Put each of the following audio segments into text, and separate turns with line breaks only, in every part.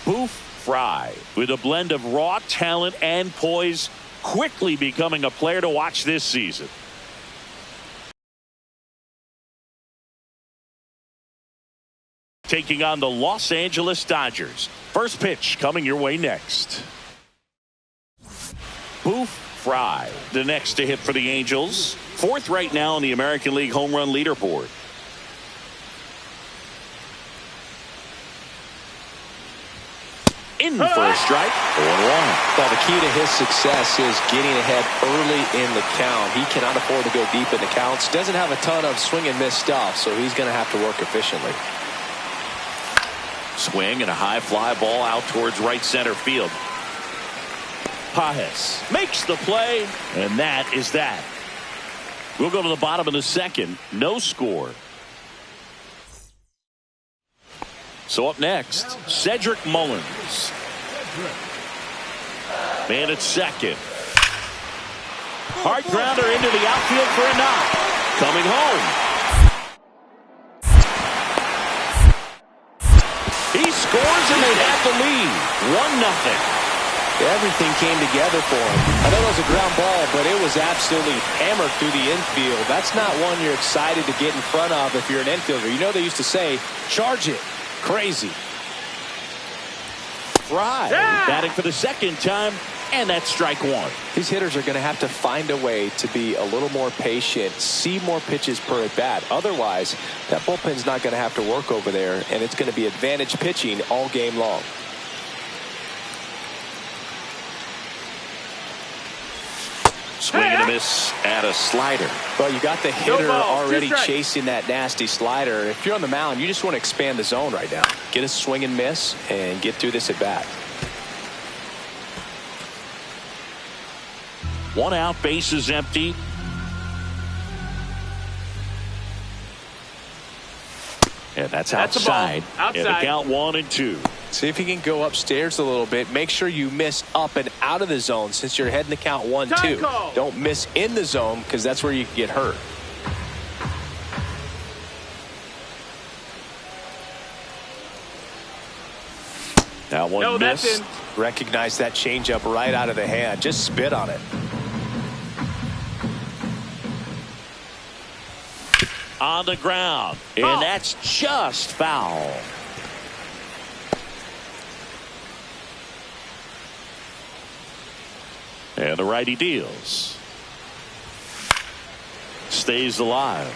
Boof Frye, with a blend of raw talent and poise, quickly becoming a player to watch this season. Taking on the Los Angeles Dodgers. First pitch coming your way next. Boof Frye, the next to hit for the Angels. Fourth right now in the American League home run leaderboard. In for a strike. 0-1.
Well, the key to his success is getting ahead early in the count. He cannot afford to go deep in the counts. Doesn't have a ton of swing and miss stuff, so he's going to have to work efficiently.
Swing and a high fly ball out towards right center field. Pajes makes the play, and that is that. We'll go to the bottom of the second. No score. So up next, Cedric Mullins. Man at second. Hard grounder into the outfield for a knock. Coming home. He scores and they have the lead. 1-0.
Everything came together for him. I know it was a ground ball, but it was absolutely hammered through the infield. That's not one you're excited to get in front of if you're an infielder. You know they used to say, charge it. Crazy.
Frye batting for the second time, and that's strike one.
These hitters are going to have to find a way to be a little more patient, see more pitches per at bat. Otherwise, that bullpen's not going to have to work over there, and it's going to be advantage pitching all game long.
Swing and a miss at a slider.
Well, you got the hitter already chasing that nasty slider. If you're on the mound, you just want to expand the zone right now. Get a swing and miss and get through this at bat.
1 out, bases empty. And that's outside. And the count 1-2.
See if you can go upstairs a little bit. Make sure you miss up and out of the zone since you're heading the count 1-2. Don't miss in the zone because that's where you can get hurt.
That one missed.
Recognize that changeup right out of the hand. Just spit on it.
On the ground. And that's just foul. And the righty deals. Stays alive.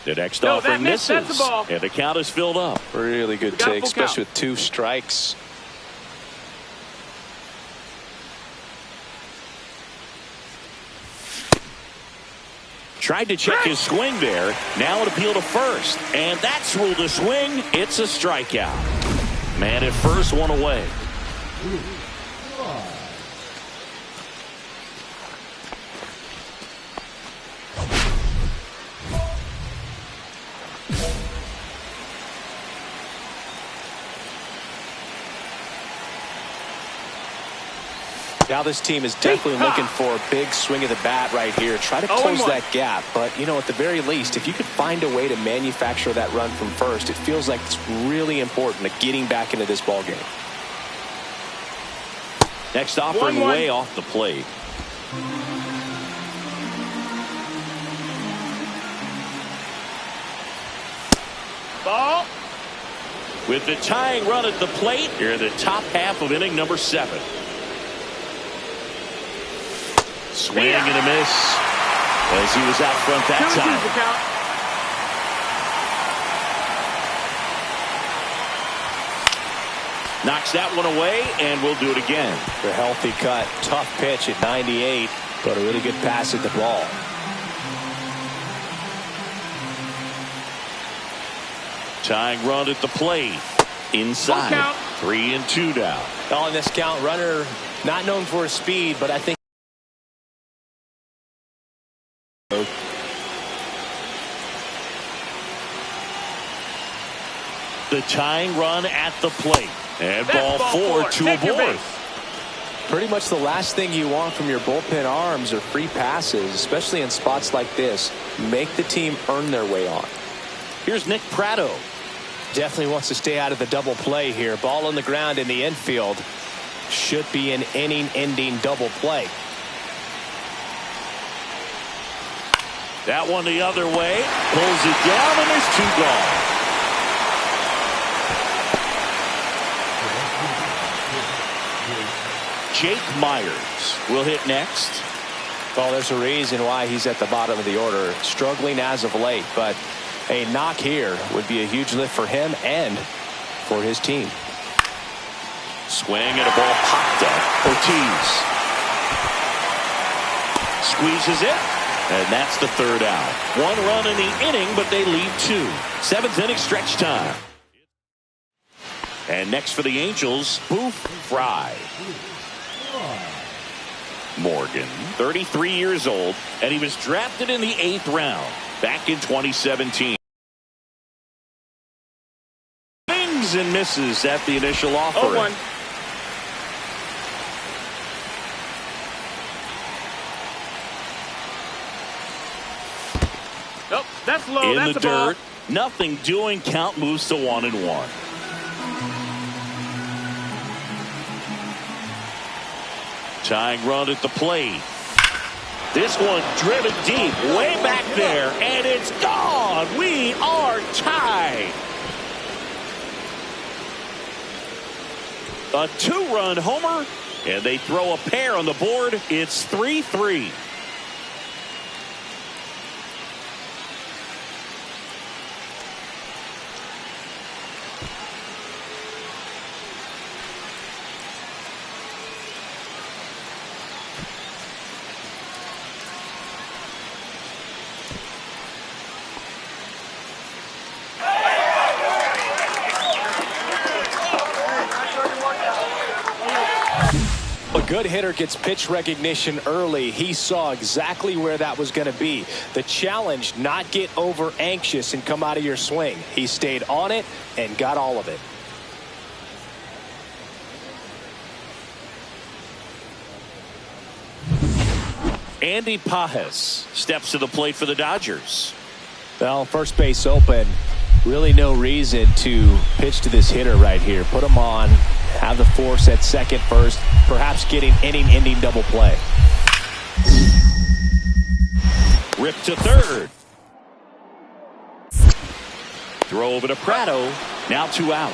The next offering misses. And the count is filled up.
Really good take, especially with 2 strikes.
Tried to check his swing there. Now an appeal to first. And that's ruled a swing. It's a strikeout. Man at first, one away.
Now this team is definitely looking for a big swing of the bat right here. Try to close that gap. But, you know, at the very least, if you could find a way to manufacture that run from first, it feels like it's really important to getting back into this ball game.
Next offering way off the plate. Ball. With the tying run at the plate, you're in the top half of inning number 7. Swing and a miss as he was out front that time. Knocks that one away, and we'll do it again.
The healthy cut. Tough pitch at 98, but a really good pass at the ball.
Tying run at the plate. Inside. 3-2 now.
On this count, runner not known for his speed, but I think
the tying run at the plate. And ball 4 to a board.
Pretty much the last thing you want from your bullpen arms are free passes, especially in spots like this. Make the team earn their way on.
Here's Nick Pratto.
Definitely wants to stay out of the double play here. Ball on the ground in the infield. Should be an inning-ending double play.
That one the other way. Pulls it down, and there's 2 gone. Jake Myers will hit next.
Well, there's a reason why he's at the bottom of the order. Struggling as of late, but a knock here would be a huge lift for him and for his team.
Swing and a ball popped up. Ortiz squeezes it, and that's the 3rd out. 1 run in the inning, but they lead 2. 7th inning stretch time. And next for the Angels, Boof, Frye. Morgan, 33 years old, and he was drafted in the 8th round back in 2017. Swings and misses at the initial offering.
0-1. Oh, that's low.
In
That's
the
a ball.
dirt, nothing doing. Count moves to 1-1. Tying run at the plate. This one driven deep, way back there, and it's gone. We are tied. A 2-run homer, and they throw a pair on the board. It's 3-3.
A good hitter gets pitch recognition early. He saw exactly where that was going to be. The challenge, not get over anxious and come out of your swing. He stayed on it and got all of it.
Andy Pajes steps to the plate for the Dodgers.
Well, first base open. Really no reason to pitch to this hitter right here. Put him on. Have the force at second, first. Perhaps getting inning-ending double play.
Rip to third. Throw over to Pratto. Now 2 out.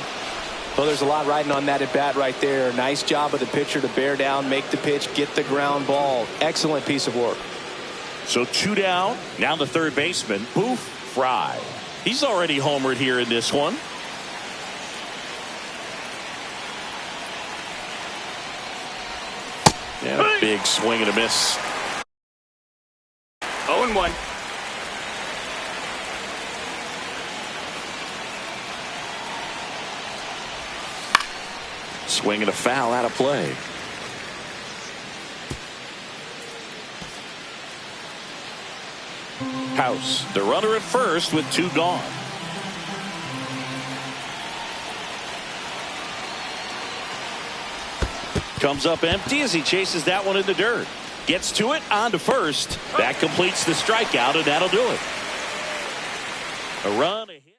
Well, there's a lot riding on that at bat right there. Nice job of the pitcher to bear down, make the pitch, get the ground ball. Excellent piece of work.
So 2 down. Now the third baseman, Boof, Frye. He's already homered here in this one. And a big swing and a miss.
0-1.
Swing and a foul out of play. House, the runner at first with 2 gone. Comes up empty as he chases that one in the dirt. Gets to it, on to first. That completes the strikeout, and that'll do it. A run, a hit.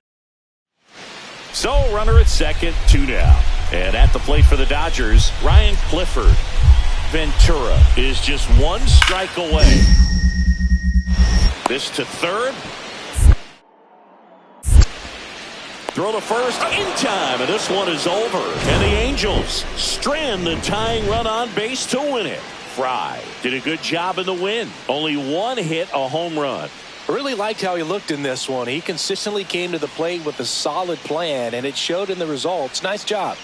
So, runner at second, 2 down. And at the plate for the Dodgers, Ryan Clifford. Ventura is just 1 strike away. This to third. Throw to first in time, and this one is over. And the Angels strand the tying run on base to win it. Frye did a good job in the win. Only 1 hit, a home run.
I really liked how he looked in this one. He consistently came to the plate with a solid plan, and it showed in the results. Nice job.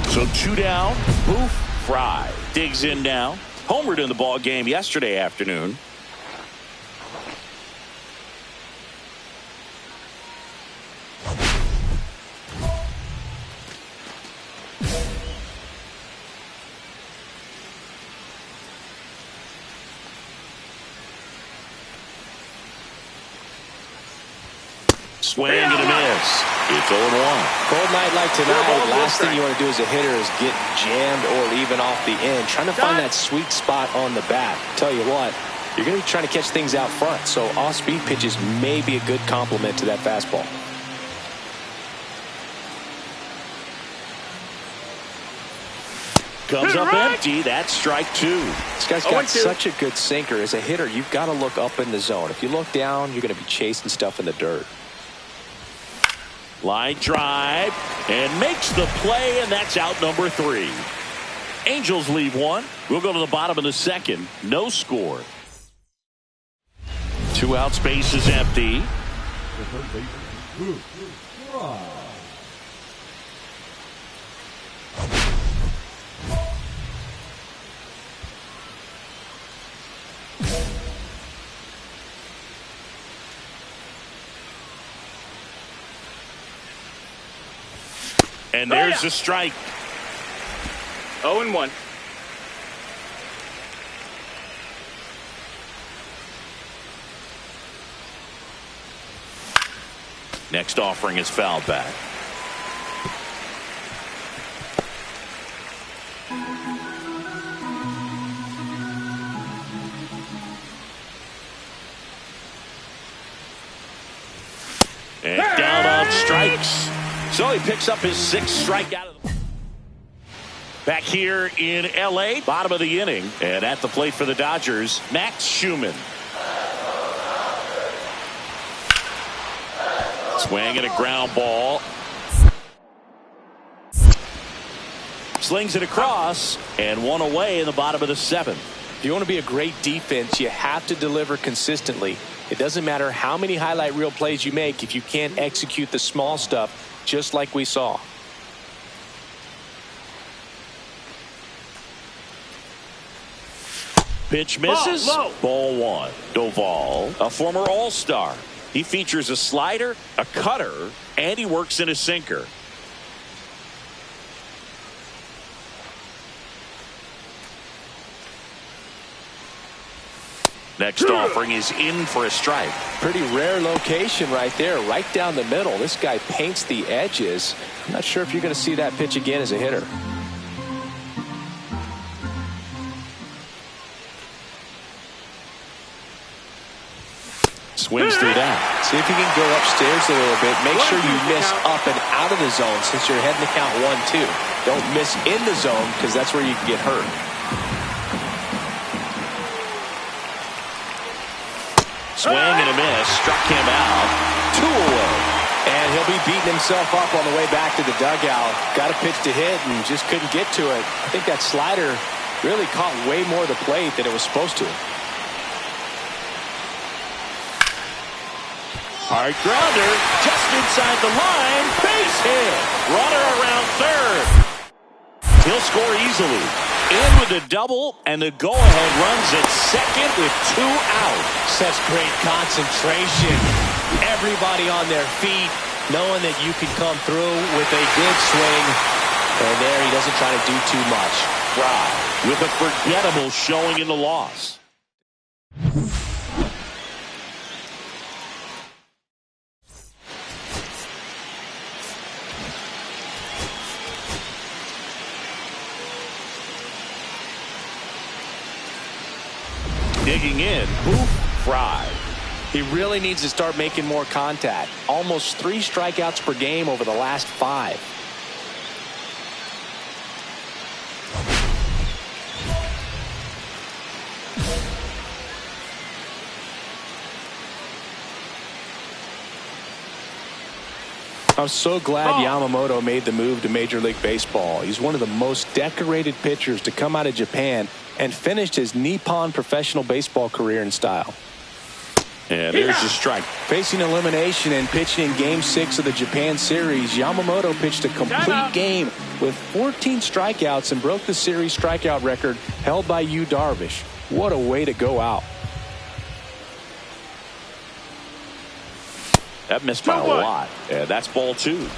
So 2 down. Boof, Frye digs in now. Homered in the ball game yesterday afternoon. Swing and a miss. It's 0-1.
Cold night like tonight, last thing you want to do as a hitter is get jammed or even off the end. Trying to find that sweet spot on the bat. Tell you what, you're going to be trying to catch things out front, so off-speed pitches may be a good complement to that fastball.
Comes up empty. That's strike 2.
This guy's got such a good sinker. As a hitter, you've got to look up in the zone. If you look down, you're going to be chasing stuff in the dirt.
Line drive and makes the play, and that's out number 3. Angels leave one. We'll go to the bottom of the second. No score. 2 outs, base is empty. And there's a strike.
0-1.
Next offering is fouled back. And down on strikes. So he picks up his 6th strikeout of the back here in L.A. Bottom of the inning. And at the plate for the Dodgers, Max Schumann. Swing and a ground ball. Slings it across and 1 away in the bottom of the 7th.
If you want to be a great defense, you have to deliver consistently. It doesn't matter how many highlight reel plays you make if you can't execute the small stuff, just like we saw.
Pitch misses. Ball 1. Doval, a former All-Star. He features a slider, a cutter, and he works in a sinker. Next offering is in for a strike.
Pretty rare location right there, right down the middle. This guy paints the edges. I'm not sure if you're going to see that pitch again as a hitter.
Swings through that.
See if you can go upstairs a little bit. Make sure you miss up and out of the zone since you're heading to count 1-2. Don't miss in the zone because that's where you can get hurt.
Swing and a miss. Struck him out. 2 away.
And he'll be beating himself up on the way back to the dugout. Got a pitch to hit and just couldn't get to it. I think that slider really caught way more of the plate than it was supposed to.
Hard grounder, just inside the line, base hit. Runner around third. He'll score easily. In with a double, and the go-ahead runs at second with 2 out.
Such great concentration. Everybody on their feet, knowing that you can come through with a good swing. And there he doesn't try to do too much.
Frye with a forgettable showing in the loss. Digging in, Boof, Frye.
He really needs to start making more contact. Almost 3 strikeouts per game over the last 5. I'm so glad Yamamoto made the move to Major League Baseball. He's one of the most decorated pitchers to come out of Japan and finished his Nippon professional baseball career in style.
And there's the strike.
Facing elimination and pitching in Game 6 of the Japan Series, Yamamoto pitched a complete game with 14 strikeouts and broke the series strikeout record held by Yu Darvish. What a way to go out.
That missed by a lot. And that's ball 2.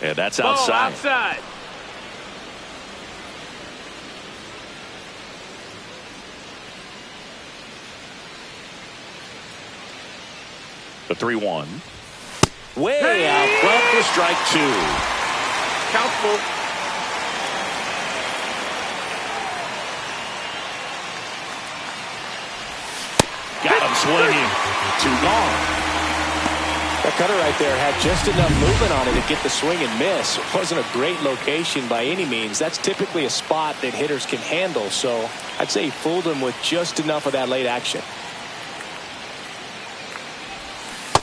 And that's outside.
Outside.
The 3-1. Way out front for strike 2.
Count full.
Got him swinging. 2 gone.
That cutter right there had just enough movement on it to get the swing and miss. It wasn't a great location by any means. That's typically a spot that hitters can handle. So I'd say he fooled him with just enough of that late action.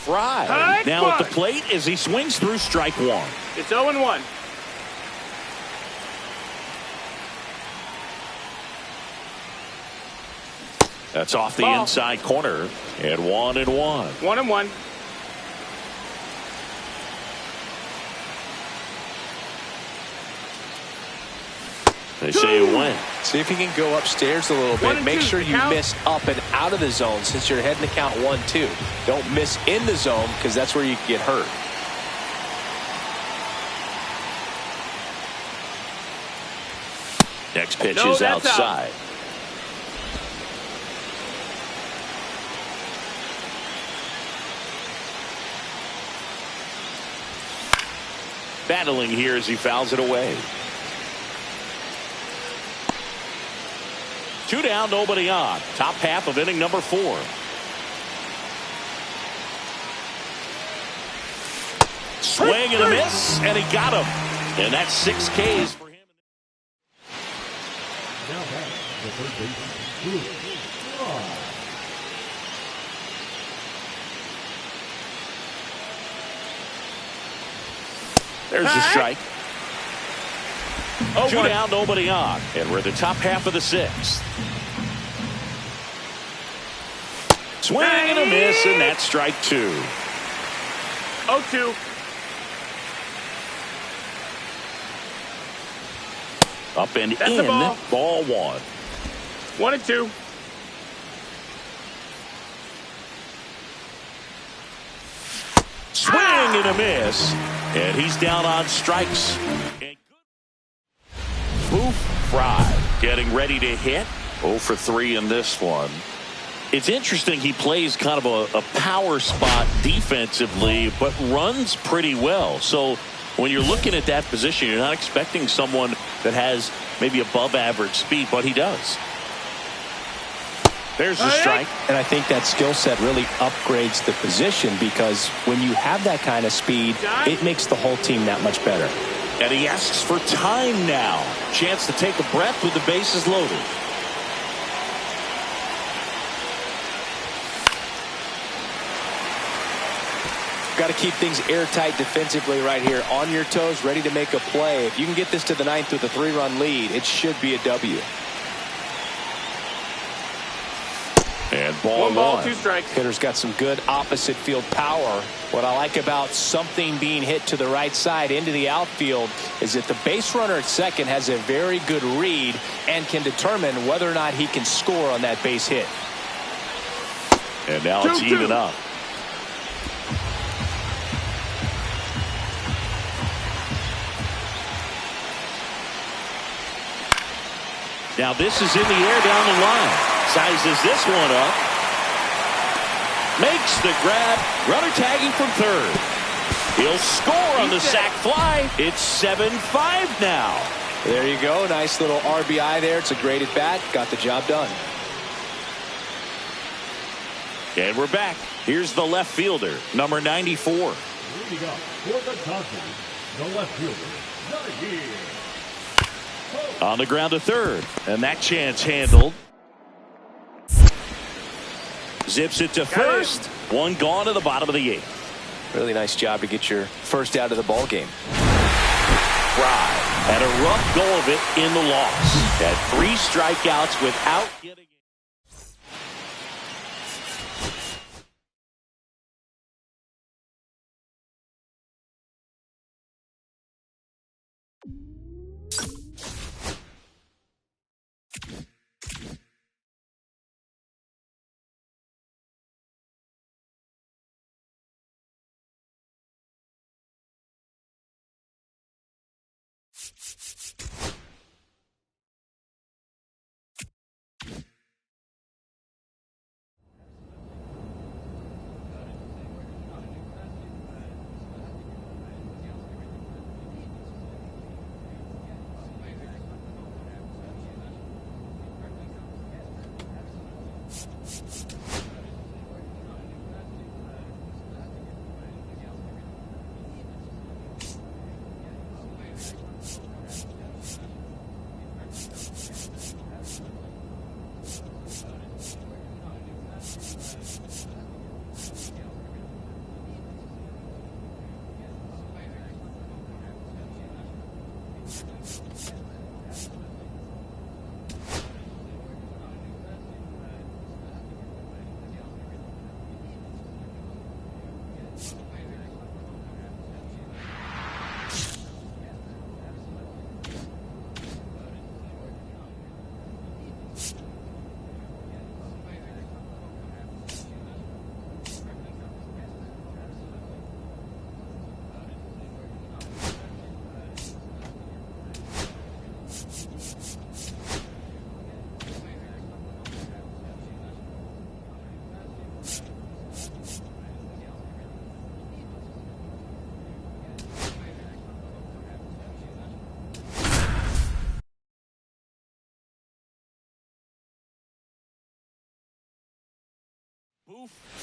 Frye now at the plate as he swings through strike 1.
It's 0-1.
That's off the inside corner. And 1-1.
1-1.
They say it went.
See if you can go upstairs a little bit. Make sure you miss up and out of the zone since you're heading to count 1-2. Don't miss in the zone because that's where you can get hurt.
Next pitch is outside. Battling here as he fouls it away. 2 down, nobody on. Top half of inning number 4. Swing and a miss, and he got him. And that's 6 Ks for him.
Now back to third base, Frye.
There's the strike. 2 down, nobody on. And we're at the top half of the 6th. Swing and a miss, and that's strike 2.
0-2.
Up and
That's
in,
the ball.
Ball 1.
1-2.
Swing and a miss, and he's down on strikes. Boof, Frye getting ready to hit. 0 for 3 in this one. It's interesting, he plays kind of a power spot defensively, but runs pretty well. So when you're looking at that position, you're not expecting someone that has maybe above average speed, but he does. There's the strike.
And I think that skill set really upgrades the position because when you have that kind of speed, it makes the whole team that much better.
And he asks for time now. Chance to take a breath with the bases loaded.
Got to keep things airtight defensively right here. On your toes, ready to make a play. If you can get this to the 9th with a 3-run lead, it should be a W.
And ball
1, 2 strikes.
Hitter's got some good opposite field power. What I like about something being hit to the right side into the outfield is that the base runner at second has a very good read and can determine whether or not he can score on that base hit.
And now it's even up. Now this is in the air down the line. Sizes this one up. Makes the grab. Runner tagging from third. He'll score on the sac fly. It's 7-5 now.
There you go. Nice little RBI there. It's a great at bat. Got the job done.
And we're back. Here's the left fielder, number 94.
Leading up for the Dodgers, the left fielder, 90.
On the ground to third, and that chance handled. Zips it to first. 1 gone to the bottom of the 8th.
Really nice job to get your first out of the ball game.
Frye had a rough go of it in the loss. Had 3 strikeouts without getting it.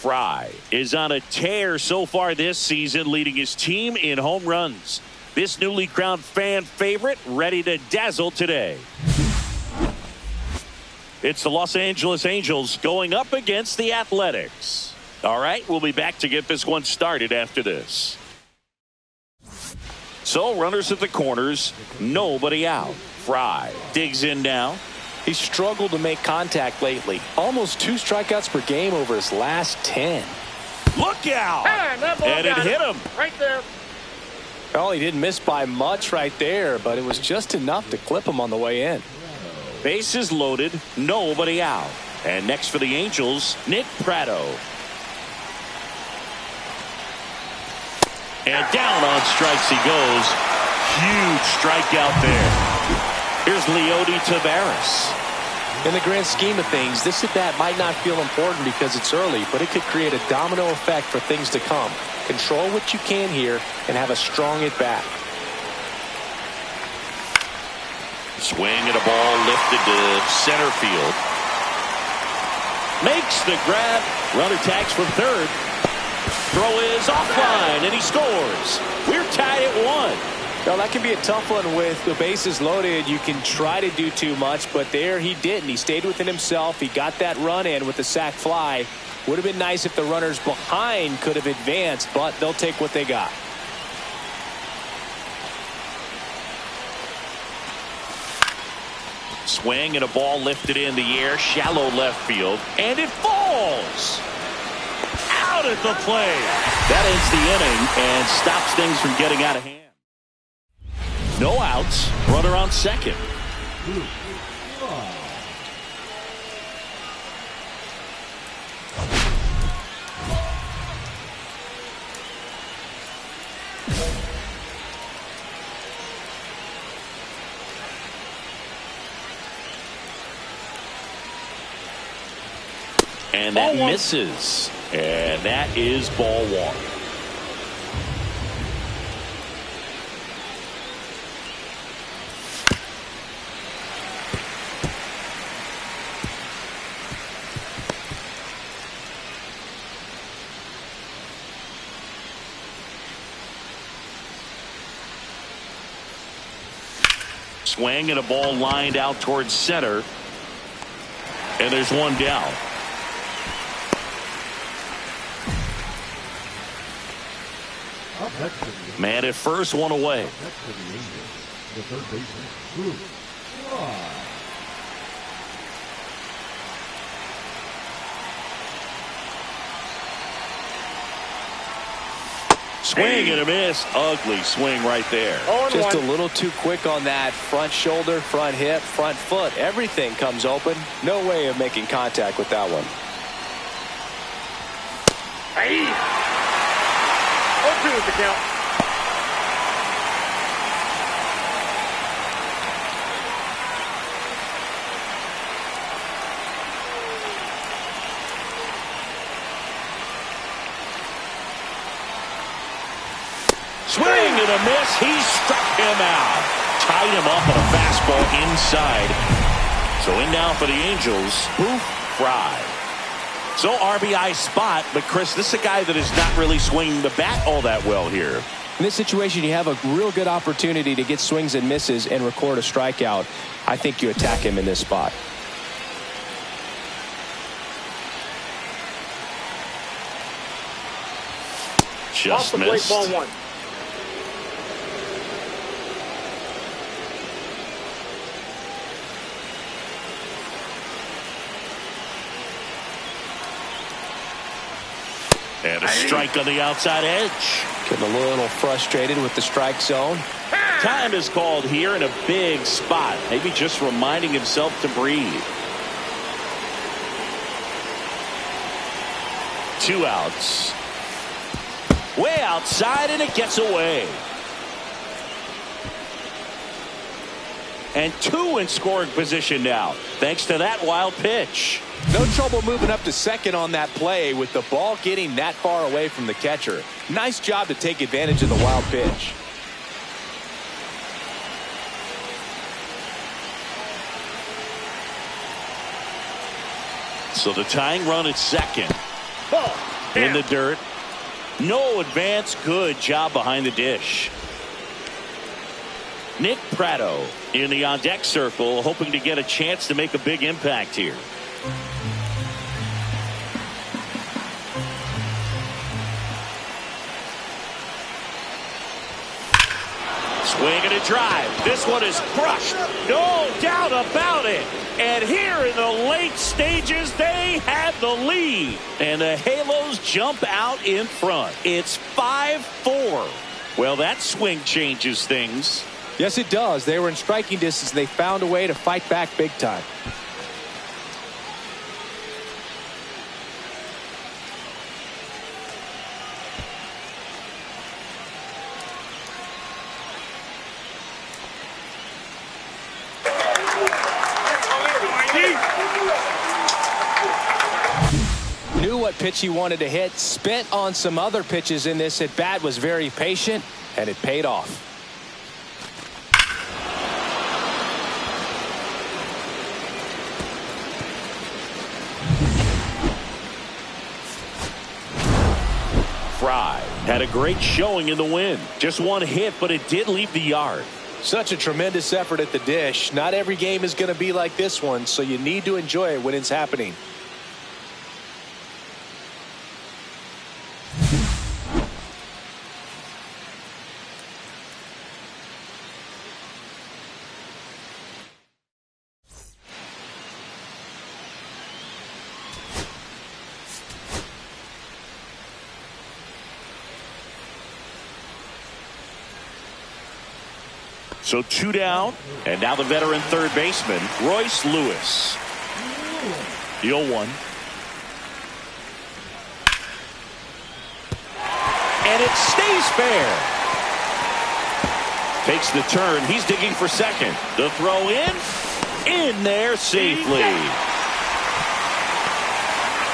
Frye is on a tear so far this season, leading his team in home runs. This newly crowned fan favorite ready to dazzle today. It's the Los Angeles Angels going up against the Athletics. All right, we'll be back to get this one started after this. So runners at the corners, nobody out. Frye digs in now.
He's struggled to make contact lately. Almost 2 strikeouts per game over his last 10.
Look out!
And
it hit him.
Right there.
Well, he didn't miss by much right there, but it was just enough to clip him on the way in.
Bases loaded, nobody out. And next for the Angels, Nick Pratto. And down on strikes he goes. Huge strikeout there. Here's Leody Taveras.
In the grand scheme of things, this at-bat might not feel important because it's early, but it could create a domino effect for things to come. Control what you can here and have a strong at-bat.
Swing and a ball lifted to center field. Makes the grab. Runner tags from third. Throw is offline, and he scores. We're tied at 1.
Now, that can be a tough one with the bases loaded. You can try to do too much, but there he didn't. He stayed within himself. He got that run in with the sac fly. Would have been nice if the runners behind could have advanced, but they'll take what they got.
Swing and a ball lifted in the air, shallow left field, and it falls. Out at the plate. That ends the inning and stops things from getting out of hand. No outs, runner on second. And that misses. And that is ball 1. Swing and a ball lined out towards center. And there's one down. Man at first, one away.
The third baseman, Boof.
Swing and a miss. Ugly swing right there.
Just a little too quick on that. Front shoulder, front hip, front foot. Everything comes open. No way of making contact with that one.
Hey. 0-2 is the count.
Swing and a miss. He struck him out. Tied him up on a fastball inside. So in now for the Angels, Boof, Frye. So RBI spot, but Chris, this is a guy that is not really swinging the bat all that well here.
In this situation, you have a real good opportunity to get swings and misses and record a strikeout. I think you attack him in this spot.
Just
Off the plate,
missed.
ball 1.
And a strike on the outside edge.
Getting a little frustrated with the strike zone.
Time is called here in a big spot. Maybe just reminding himself to breathe. 2 outs. Way outside, and it gets away. And 2 in scoring position now, thanks to that wild pitch.
No trouble moving up to second on that play with the ball getting that far away from the catcher. Nice job to take advantage of the wild pitch.
So the tying run at second. In the dirt. No advance. Good job behind the dish. Nick Pratto in the on-deck circle, hoping to get a chance to make a big impact here. Swing and a drive. This one is crushed. No doubt about it. And here in the late stages, they have the lead. And the Halos jump out in front. It's 5-4. Well, that swing changes things.
Yes, it does. They were in striking distance. They found a way to fight back big time. Knew what pitch he wanted to hit. Spent on some other pitches in this at bat. Was very patient, and it paid off.
Frye had a great showing in the win. Just one hit, but it did leave the yard.
Such a tremendous effort at the dish. Not every game is going to be like this one, so you need to enjoy it when it's happening.
So 2 down, and now the veteran third baseman, Royce Lewis. The 0-1. And it stays fair. Takes the turn. He's digging for second. The throw in there safely.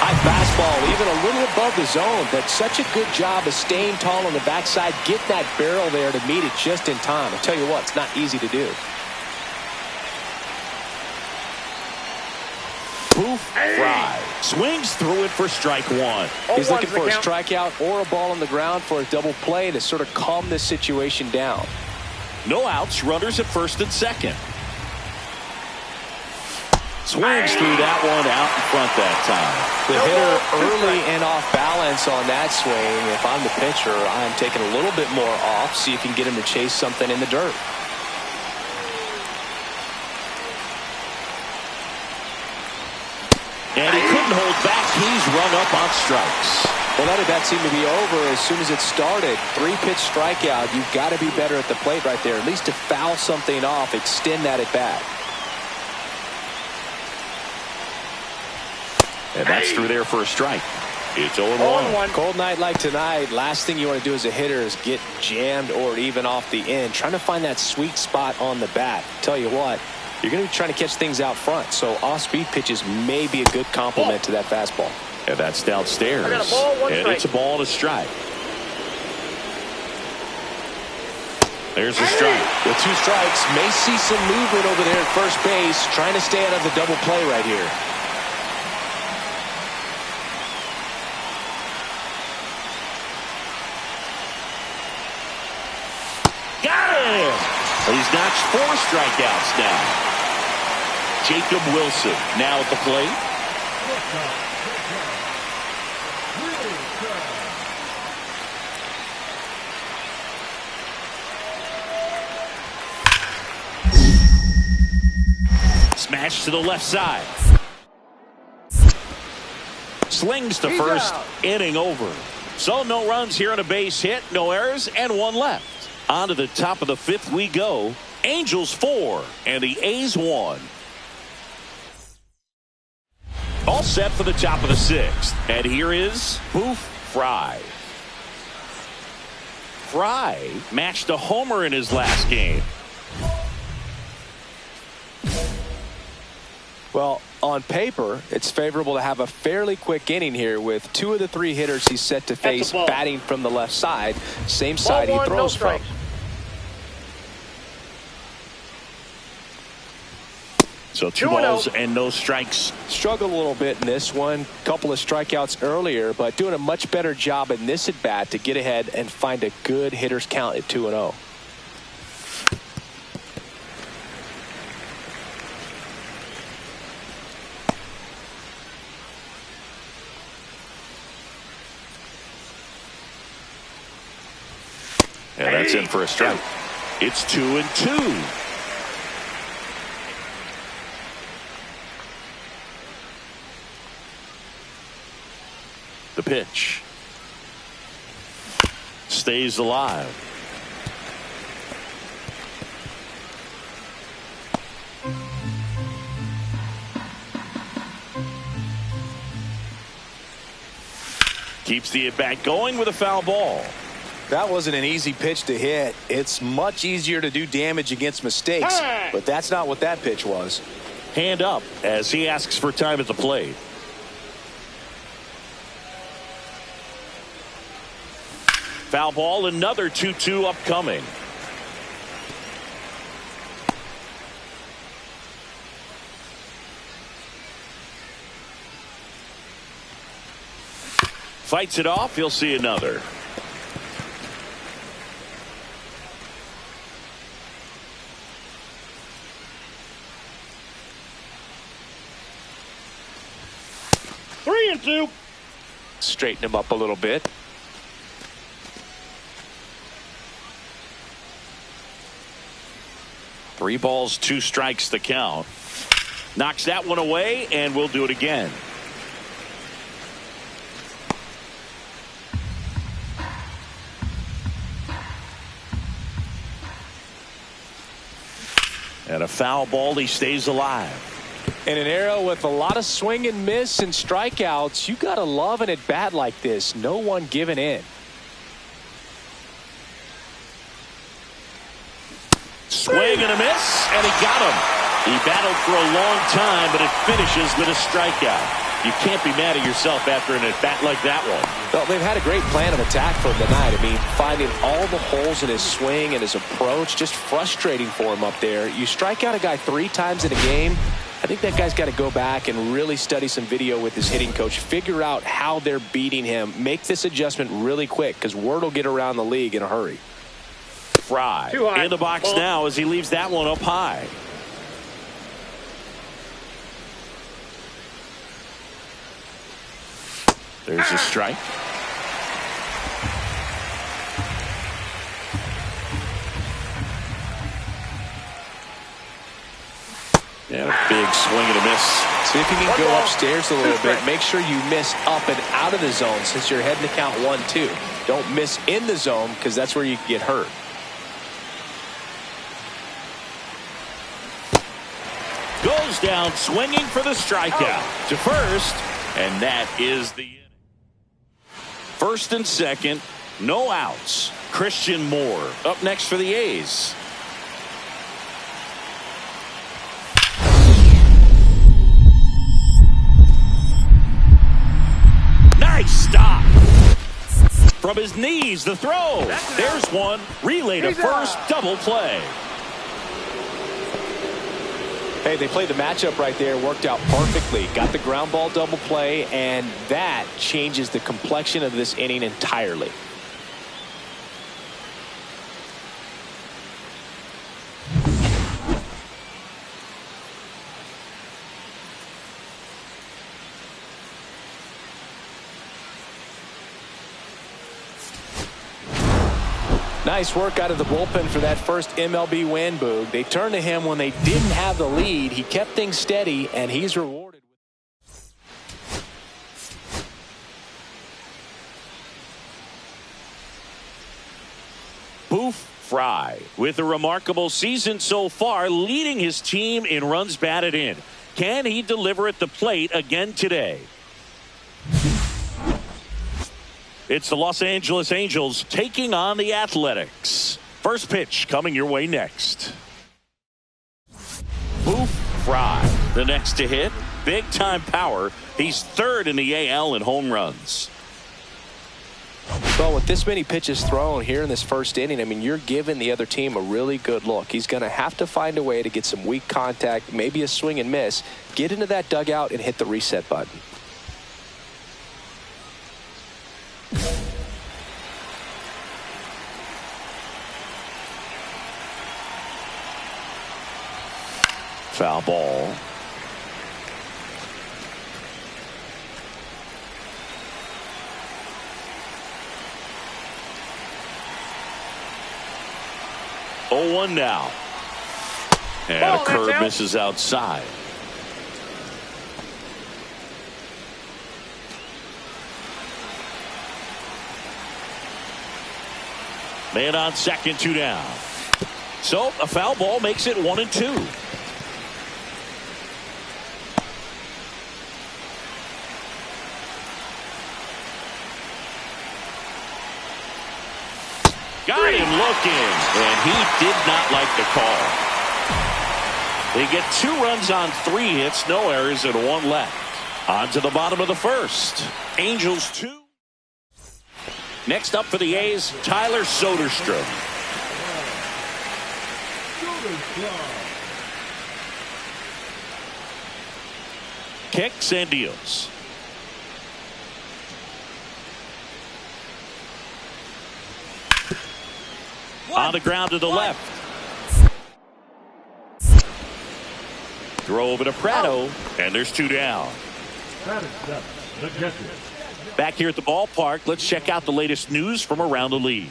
High fastball, even a little above the zone, but such a good job of staying tall on the backside, get that barrel there to meet it just in time. I'll tell you what, it's not easy to do.
Boof, Frye swings through it for strike 1.
He's looking for a strikeout or a ball on the ground for a double play to sort of calm this situation down.
No outs, runners at first and second. Swings through that one out in front that time.
The hitter early and off balance on that swing. If I'm the pitcher, I'm taking a little bit more off, see if you can get him to chase something in the dirt.
And he couldn't hold back. He's run up on strikes.
Well, that at bat seemed to be over as soon as it started. 3-pitch strikeout. You've got to be better at the plate right there, at least to foul something off, extend that at bat.
And that's through there for a strike. It's 0-1.
Cold night like tonight, last thing you want to do as a hitter is get jammed or even off the end. Trying to find that sweet spot on the bat. Tell you what, you're going to be trying to catch things out front, so off-speed pitches may be a good complement to that fastball.
And that's downstairs.
I got a ball, one
and
strike.
it's a ball and a strike. There's a strike.
With 2 strikes, may see some movement over there at first base, trying to stay out of the double play right here.
But he's notched 4 strikeouts now. Jacob Wilson now at the plate. Smash to the left side. Slings to first. Inning over. So no runs here on a base hit, no errors, and one left. On to the top of the fifth we go. Angels 4 and the A's 1. All set for the top of the sixth. And here is Boof Frye. Frye matched a homer in his last game.
Well, on paper, it's favorable to have a fairly quick inning here with 2 of the 3 hitters he's set to face batting from the left side, same side he throws from.
So 2 balls and no strikes.
Struggled a little bit in this one. Couple of strikeouts earlier, but doing a much better job in this at bat to get ahead and find a good hitter's count at 2-0.
And that's in for a strike. It's 2-2. The pitch stays alive. Keeps the at-bat going with a foul ball.
That wasn't an easy pitch to hit. It's much easier to do damage against mistakes, but that's not what that pitch was.
Hand up as he asks for time at the plate. Foul ball, another 2-2 upcoming. Fights it off, he'll see another. Three and two.
Straighten him up a little bit.
Three balls, 2 strikes the count. Knocks that one away, and we'll do it again. And a foul ball, he stays alive.
In an era with a lot of swing and miss and strikeouts, you gotta love an at bat like this. No one giving in.
Swing and a miss, and he got him. He battled for a long time, but it finishes with a strikeout. You can't be mad at yourself after an at-bat like that one.
Well, they've had a great plan of attack for him tonight. I mean, finding all the holes in his swing and his approach, just frustrating for him up there. You strike out a guy 3 times in a game, I think that guy's got to go back and really study some video with his hitting coach, figure out how they're beating him, make this adjustment really quick, because word will get around the league in a hurry.
Frye in the box now as he leaves that one up high. There's a strike. And a big swing and a miss.
See if you can go upstairs a little bit. Make sure you miss up and out of the zone since you're heading to count 1-2. Don't miss in the zone because that's where you can get hurt.
Goes down swinging for the strikeout to first, and that is the inning. First and second, no outs. Christian Moore up next for the A's. Nice stop. From his knees, the throw. There's one. Relay to first, double play.
Hey, they played the matchup right there, worked out perfectly. Got the ground ball double play, and that changes the complexion of this inning entirely. Nice work out of the bullpen for that first MLB win, Boog. They turned to him when they didn't have the lead. He kept things steady, and he's rewarded.
Boof Frye, with a remarkable season so far, leading his team in runs batted in. Can he deliver at the plate again today? It's the Los Angeles Angels taking on the Athletics. First pitch coming your way next. Boof Frye, the next to hit. Big time power. He's third in the AL in home runs.
Well, with this many pitches thrown here in this first inning, I mean, you're giving the other team a really good look. He's going to have to find a way to get some weak contact, maybe a swing and miss, get into that dugout and hit the reset button.
Foul ball. Oh, 1 now. And a curve misses outside. Man on second, 2 down. So a foul ball makes it 1-2. Got him looking, and he did not like the call. They get 2 runs on 3 hits, no errors, and 1 left. On to the bottom of the first. Angels 2. Next up for the A's, Tyler Soderstrom. Kicks and deals. On the ground to the left. Throw over to Prado, and there's 2 down. Back here at the ballpark, let's check out the latest news from around the league.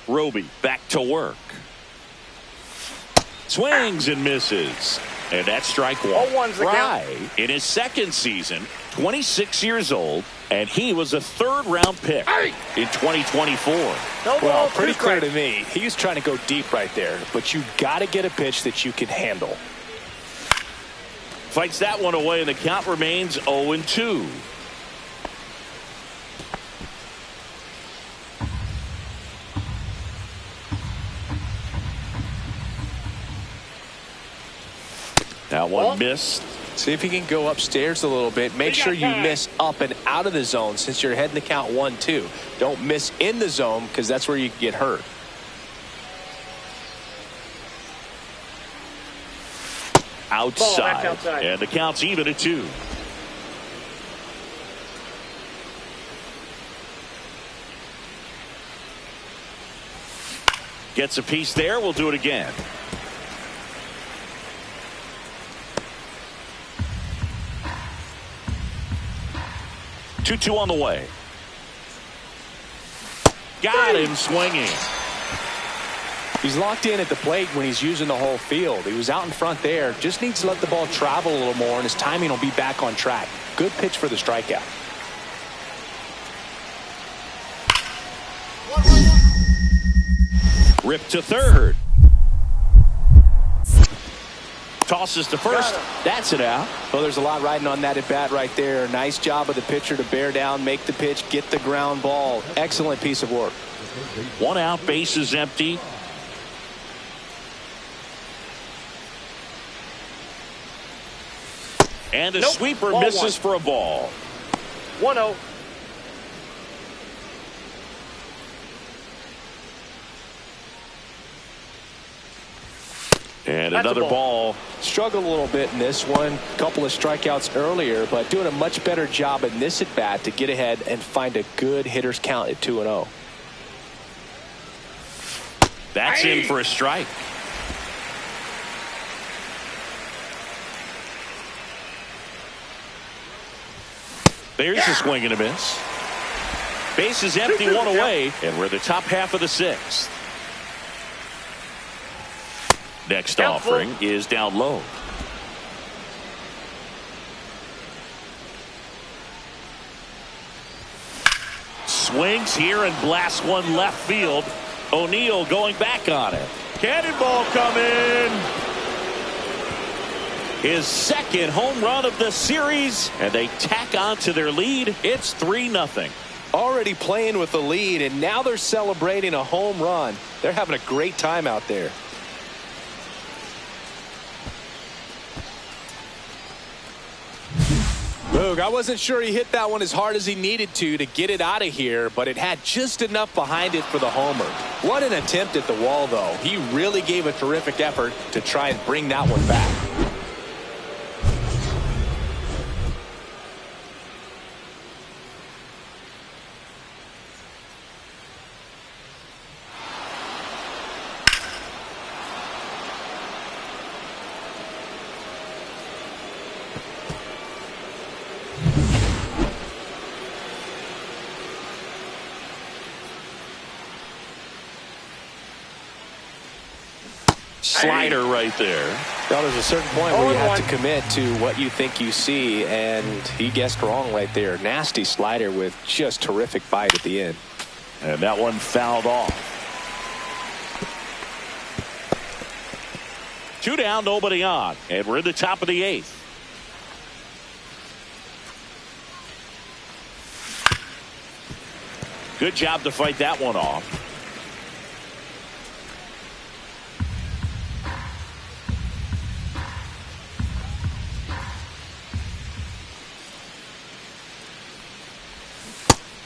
Roby back to work. Swings and misses. And that's strike 1. Frye in his second season, 26 years old, and he was a third-round pick in 2024.
Well, pretty clear to me. He was trying to go deep right there, but you got to get a pitch that you can handle.
Fights that one away, and the count remains 0-2. That one missed.
See if you can go upstairs a little bit. Make sure you miss up and out of the zone since you're heading the count 1-2. Don't miss in the zone because that's where you get hurt.
Outside. And the count's even at 2. Gets a piece there. We'll do it again. 2-2 on the way. Got him swinging.
He's locked in at the plate when he's using the whole field. He was out in front there. Just needs to let the ball travel a little more, and his timing will be back on track. Good pitch for the strikeout.
Rip to third. Tosses to first. That's it out.
Well, there's a lot riding on that at bat right there. Nice job of the pitcher to bear down, make the pitch, get the ground ball. Excellent piece of work.
1 out, base is empty. And a sweeper misses for a ball.
1-0.
And another ball.
Struggled a little bit in this one. Couple of strikeouts earlier, but doing a much better job in this at bat to get ahead and find a good hitter's count at 2-0.
That's in for a strike. There's a swing and a miss. Base is empty, 1 away, and we're the top half of the 6th. Next offering is down low. Swings here and blasts one left field. O'Neill going back on it. Cannonball coming. His second home run of the series, and they tack on to their lead. It's 3-0.
Already playing with the lead, and now they're celebrating a home run. They're having a great time out there. Boog, I wasn't sure he hit that one as hard as he needed to get it out of here, but it had just enough behind it for the homer. What an attempt at the wall, though. He really gave a terrific effort to try and bring that one back.
Slider right there.
Well, there's a certain point where you have to commit to what you think you see, and he guessed wrong right there. Nasty slider with just terrific bite at the end.
And that one fouled off. 2 down, nobody on, and we're in the top of the 8th. Good job to fight that one off.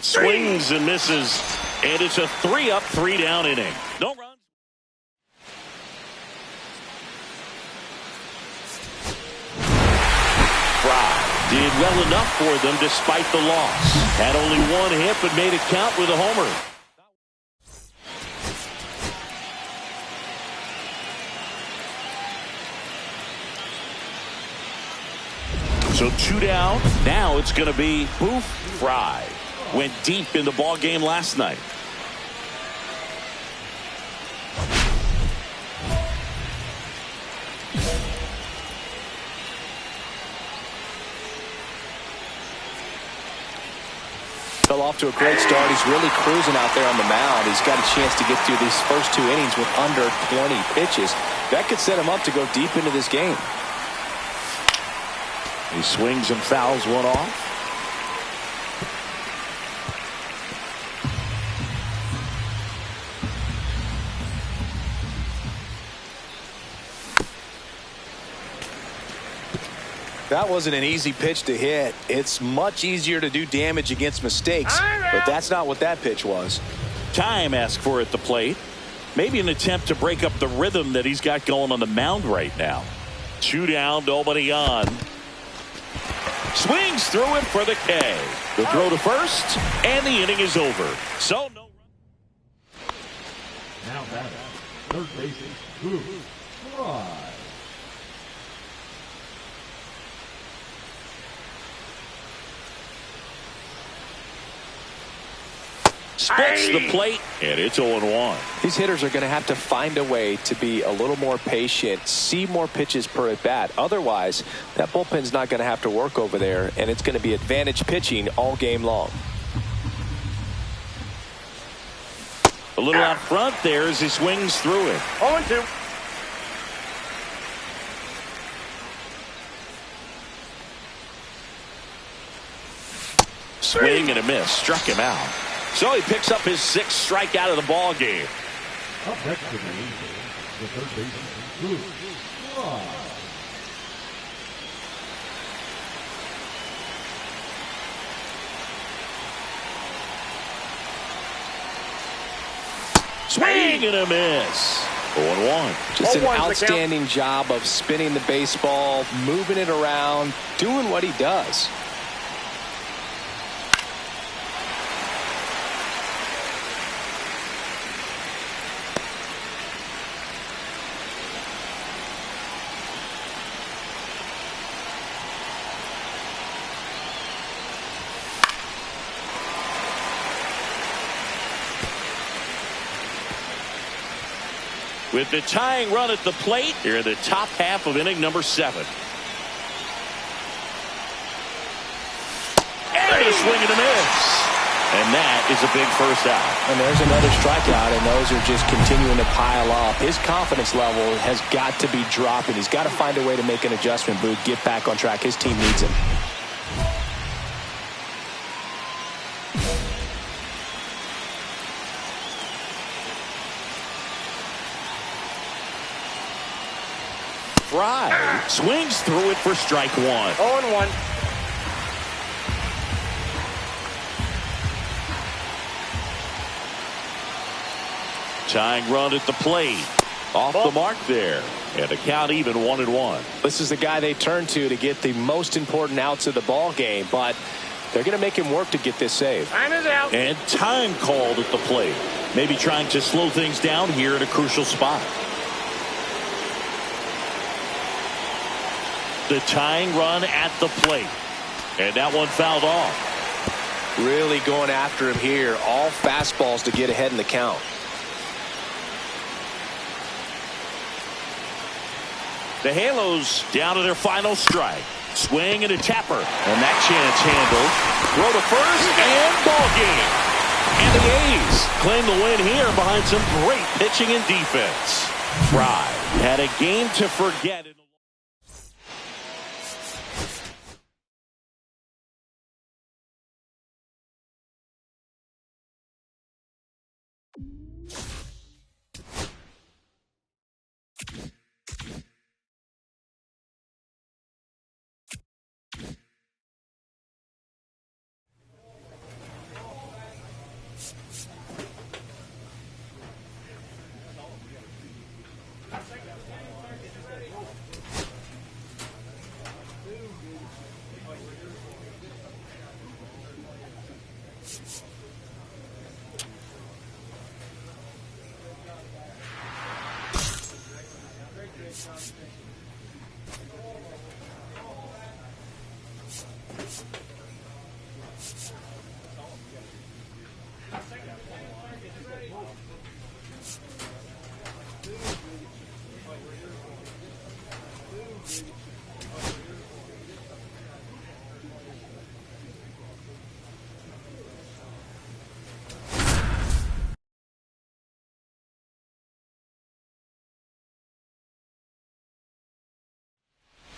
Swings and misses, and it's a 3-up, 3-down inning. No runs. Frye did well enough for them despite the loss. Had only one hit but made it count with a homer. So 2 down. Now it's going to be Boof. Frye went deep in the ball game last night.
Fell off to a great start. He's really cruising out there on the mound. He's got a chance to get through these first 2 innings with under 20 pitches. That could set him up to go deep into this game.
He swings and fouls one off.
That wasn't an easy pitch to hit. It's much easier to do damage against mistakes, but that's not what that pitch was.
Time asked for at the plate. Maybe an attempt to break up the rhythm that he's got going on the mound right now. 2 down, nobody on. Swings through it for the K. The throw to first, and the inning is over. So no.
Now batting, third baseman, Boof. Frye.
Splits the plate, and it's 0-1.
These hitters are going to have to find a way to be a little more patient, see more pitches per at bat. Otherwise, that bullpen's not going to have to work over there, and it's going to be advantage pitching all game long.
A little out front there as he swings through it.
0-2.
Swing and a miss. Struck him out. So he picks up his 6th strikeout of the ball game.
Up next to the Angels, the third baseman, Boof. Frye.
Swing and a miss. 0-1.
Just an
0-1's the count.
outstanding job of spinning the baseball, moving it around, doing what he does.
With the tying run at the plate, here in the top half of inning number 7. And a swing and a miss. And And that is a big first out.
And there's another strikeout, and those are just continuing to pile up. His confidence level has got to be dropping. He's got to find a way to make an adjustment, Boof, get back on track. His team needs him.
Frye swings through it for strike one.
0-1.
Tying run at the plate. Off the mark there. And the count even 1-1.
This is the guy they turn to get the most important outs of the ball game, but they're going to make him work to get this save.
Time is out.
And time called at the plate. Maybe trying to slow things down here at a crucial spot. The tying run at the plate. And that one fouled off.
Really going after him here. All fastballs to get ahead in the count.
The Halos down to their final strike. Swing and a tapper. And that chance handled. Throw to first and ball game. And the A's claim the win here behind some great pitching and defense. Frye had a game to forget.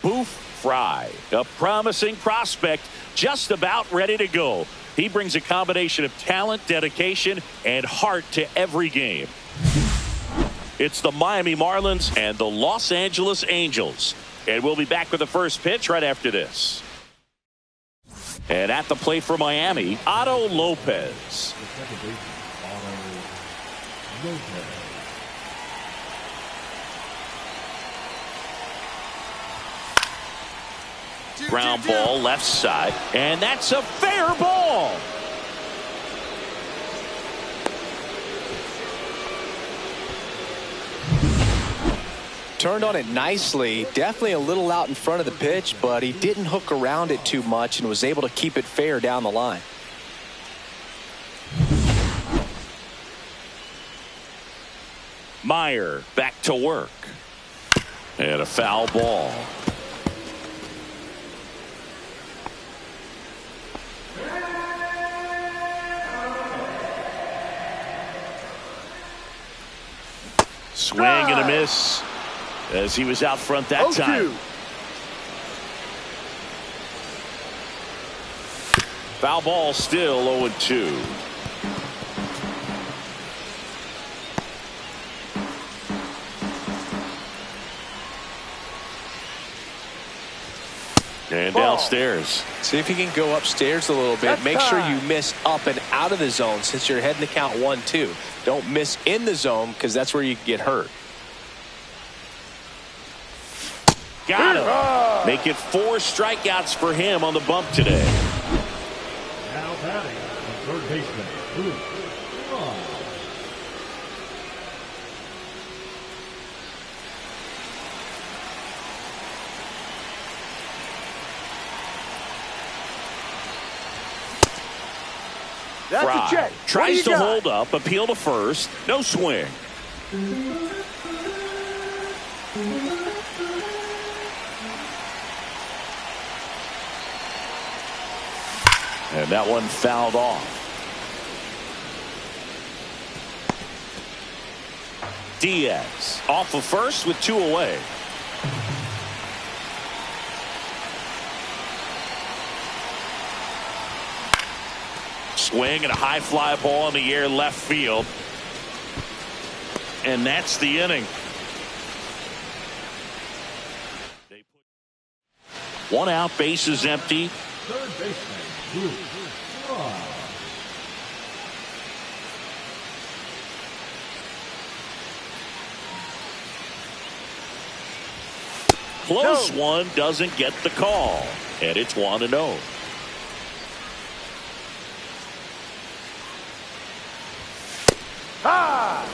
Boof Frye, a promising prospect, just about ready to go. He brings a combination of talent, dedication, and heart to every game. It's the Miami Marlins and the Los Angeles Angels. And we'll be back with the first pitch right after this. And at the plate for Miami, Otto Lopez. Ground ball left side, and that's a fair ball.
Turned on it nicely, definitely a little out in front of the pitch, but he didn't hook around it too much and was able to keep it fair down the line.
Meyer back to work, and a foul ball. Swing and a miss as he was out front that time. Foul ball, still 0-2. And downstairs.
See if you can go upstairs a little bit. Make sure you miss up and out of the zone since you're heading to count 1-2. Don't miss in the zone because that's where you get hurt.
Got him. Make it 4 strikeouts for him on the bump today.
Now batting, third baseman, Boof.
Frye check. Tries to hold up, appeal to first, no swing. And that one fouled off. Diaz off of first with 2 away. Swing and a high fly ball in the air left field. And that's the inning. One out, bases empty.
Third baseman, Boof. Frye.
Close one, doesn't get the call. And it's 1-0.
Ah!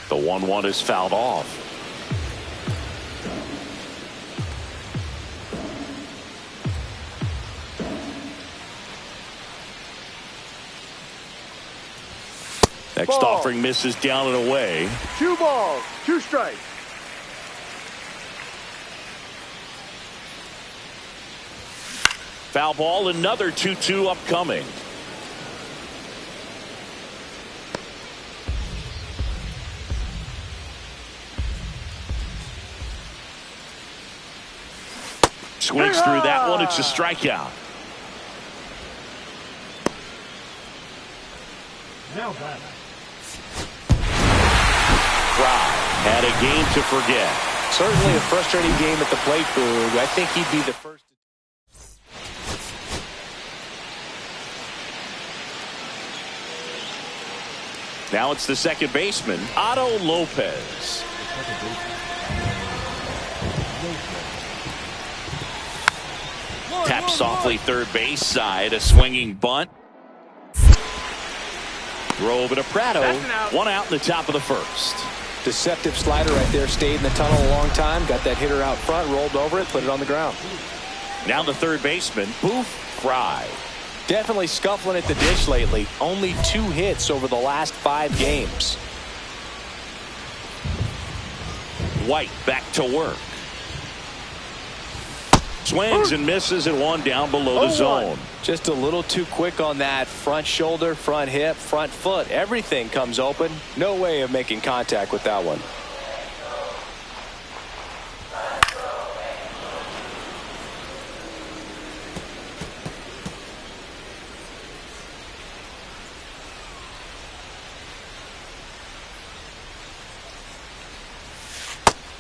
The 1-1 is fouled off. Next
Ball.
offering misses down and away.
2 balls, 2 strikes.
Foul ball, another 2-2 upcoming. Swings through that one. It's a strikeout.
Now back.
Frye had a game to forget.
Certainly a frustrating game at the plate, Boog. I think he'd be the first.
Now it's the second baseman, Otto Lopez. Tap softly third base side, a swinging bunt. Throw over to Prado. 1 out in the top of the first.
Deceptive slider right there. Stayed in the tunnel a long time. Got that hitter out front. Rolled over it. Put it on the ground.
Now the third baseman, Boof, Frye.
Definitely scuffling at the dish lately. Only 2 hits over the last 5 games.
White back to work. Swings and misses and 1 down below the zone.
Just a little too quick on that front shoulder, front hip, front foot. Everything comes open. No way of making contact with that one.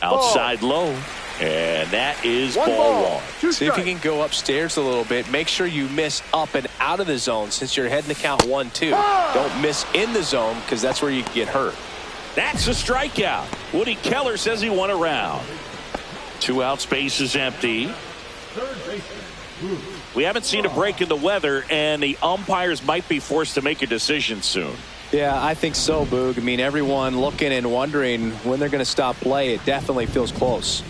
Outside low. And that is ball 1.
See if you can go upstairs a little bit. Make sure you miss up and out of the zone since you're heading to count 1-2. Don't miss in the zone because that's where you get hurt.
That's a strikeout. Woody Keller says he won a round. 2 outs, base is empty.
Third baseman, Boof.
We haven't seen a break in the weather, and the umpires might be forced to make a decision soon.
Yeah, I think so, Boog. I mean, everyone looking and wondering when they're going to stop play. It definitely feels close.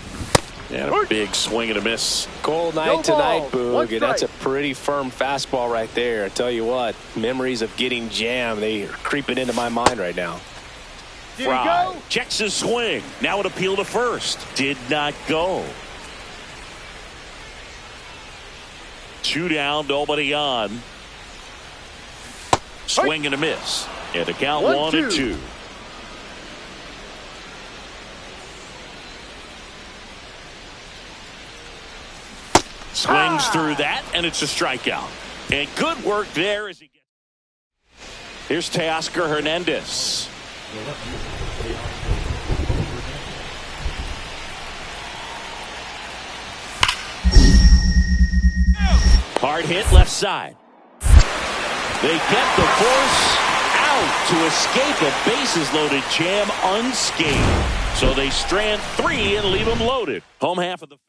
And a big swing and a miss.
Cold night tonight, Boog, and that's a pretty firm fastball right there. I tell you what, memories of getting jammed, they are creeping into my mind right now.
Frye checks his swing. Now an appeal to first. Did not go. 2 down, nobody on. Swing and a miss. And the count 1-2. Swings through that, and it's a strikeout. And good work there as he gets. Here's Teoscar Hernandez. Hard hit left side. They get the force out to escape a bases-loaded jam unscathed. So they strand 3 and leave them loaded. Home half of the 5th.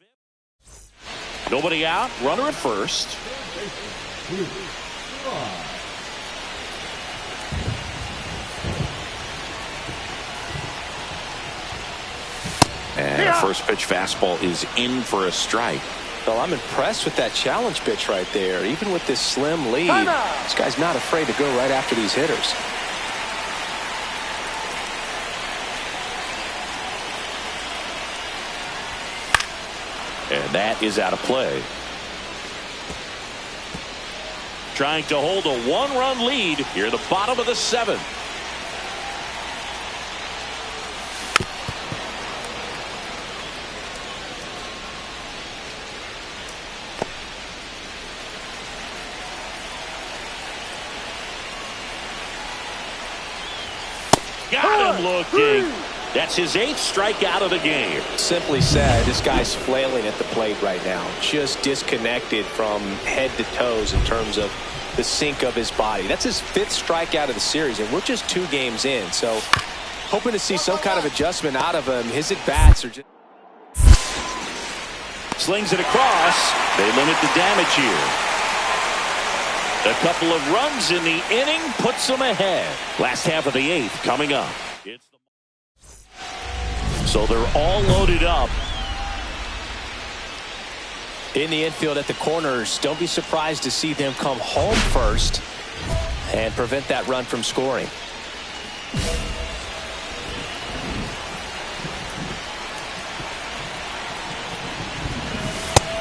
Nobody out. Runner at first. And first pitch fastball is in for a strike.
Well, I'm impressed with that challenge pitch right there. Even with this slim lead, this guy's not afraid to go right after these hitters.
And that is out of play. trying to hold a one-run lead here at the bottom of the seventh. Got him looking. That's his 8th strikeout of the game.
Simply said, this guy's flailing at the plate right now. Just disconnected from head to toes in terms of the sink of his body. That's his 5th strikeout of the series, and we're just 2 games in. So hoping to see some kind of adjustment out of him. His at-bats are just...
Slings it across. They limit the damage here. A couple of runs in the inning puts them ahead. Last half of the 8th coming up. So they're all loaded up.
In the infield at the corners, don't be surprised to see them come home first and prevent that run from scoring.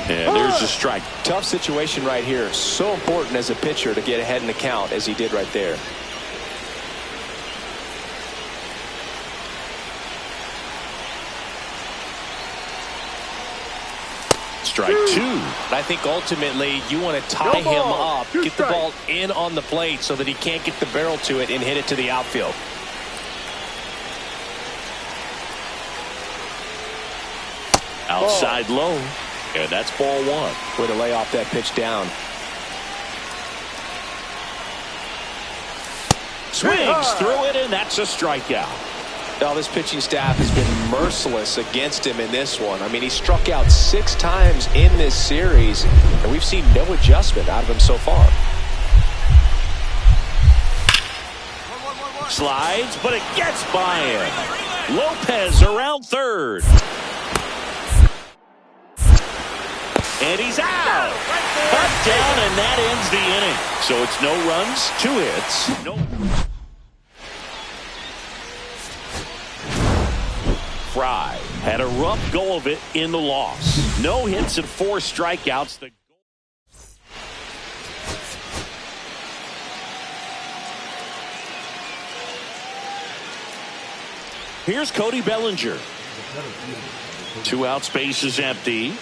And there's a strike.
Tough situation right here. So important as a pitcher to get ahead in the count as he did right there.
Strike 2.
I think ultimately you want to tie him up, get the ball in on the plate so that he can't get the barrel to it and hit it to the outfield.
Outside low. And that's ball 1.
Way to lay off that pitch down.
Swings through it, and that's a strikeout.
Now, this pitching staff has been merciless against him in this one. I mean, he struck out 6 times in this series, and we've seen no adjustment out of him so far.
Slides, but it gets by him. Lopez around third. And he's out. Cut down, and that ends the inning. So it's no runs, 2 hits. No. Frye had a rough go of it in the loss. No hits and 4 strikeouts. Here's Cody Bellinger. 2 outs, base is empty.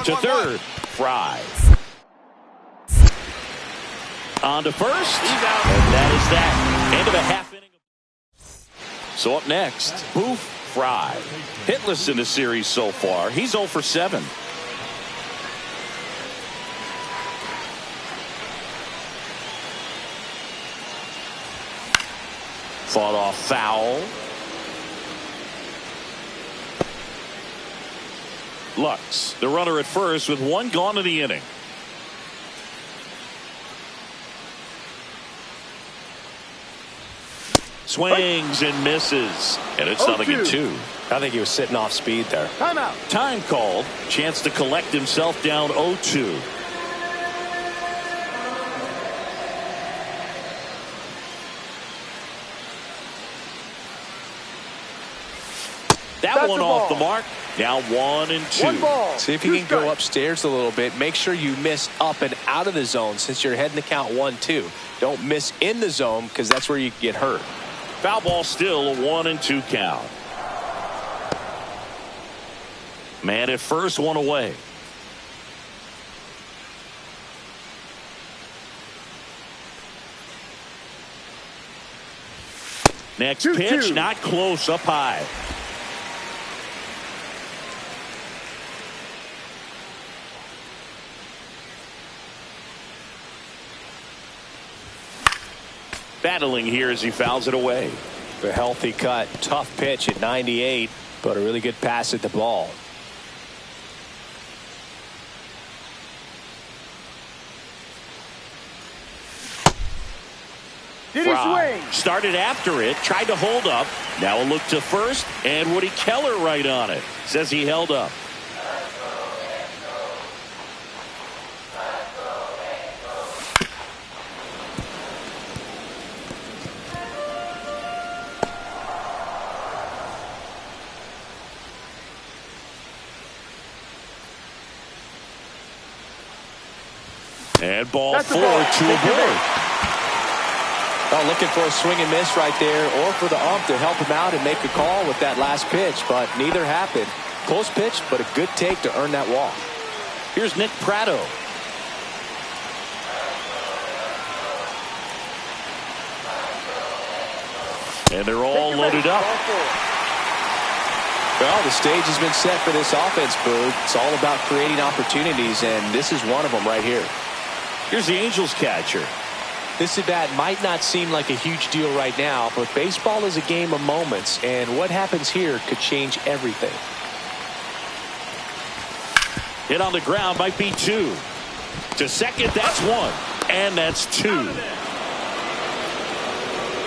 To third, Frye. On to first. He's out. And that is that. End of a half inning. So up next, Boof, Frye. Hitless in the series so far. He's 0 for 7. Fought off foul. Lux, the runner at first with 1 gone in the inning. Swings and misses. And it's nothing in 2.
I think he was sitting off speed there.
Timeout.
Time called. Chance to collect himself down 0-2. That one off the mark. Now 1 and 2.
1 ball.
See if you can go upstairs a little bit. Make sure you miss up and out of the zone since you're heading to count 1-2. Don't miss in the zone because that's where you get hurt.
Foul ball still a 1 and 2 count. Man at first, 1 away. Next pitch, not close, up high. Battling here as he fouls it away.
A healthy cut. Tough pitch at 98, but a really good pass at the ball.
Did he swing?
Started after it, tried to hold up. Now a look to first, and Woody Keller right on it. Says he held up. And ball
That's the
4
ball.
to a board.
Oh, looking for a swing and miss right there, or for the ump to help him out and make a call with that last pitch, but neither happened. Close pitch, but a good take to earn that walk.
Here's Nick Pratto. And they're all loaded up.
Well, the stage has been set for this offense, Boof. It's all about creating opportunities, and this is one of them right here.
Here's the Angels catcher.
This at-bat might not seem like a huge deal right now, but baseball is a game of moments, and what happens here could change everything.
Hit on the ground might be 2. To second, that's 1. And that's 2.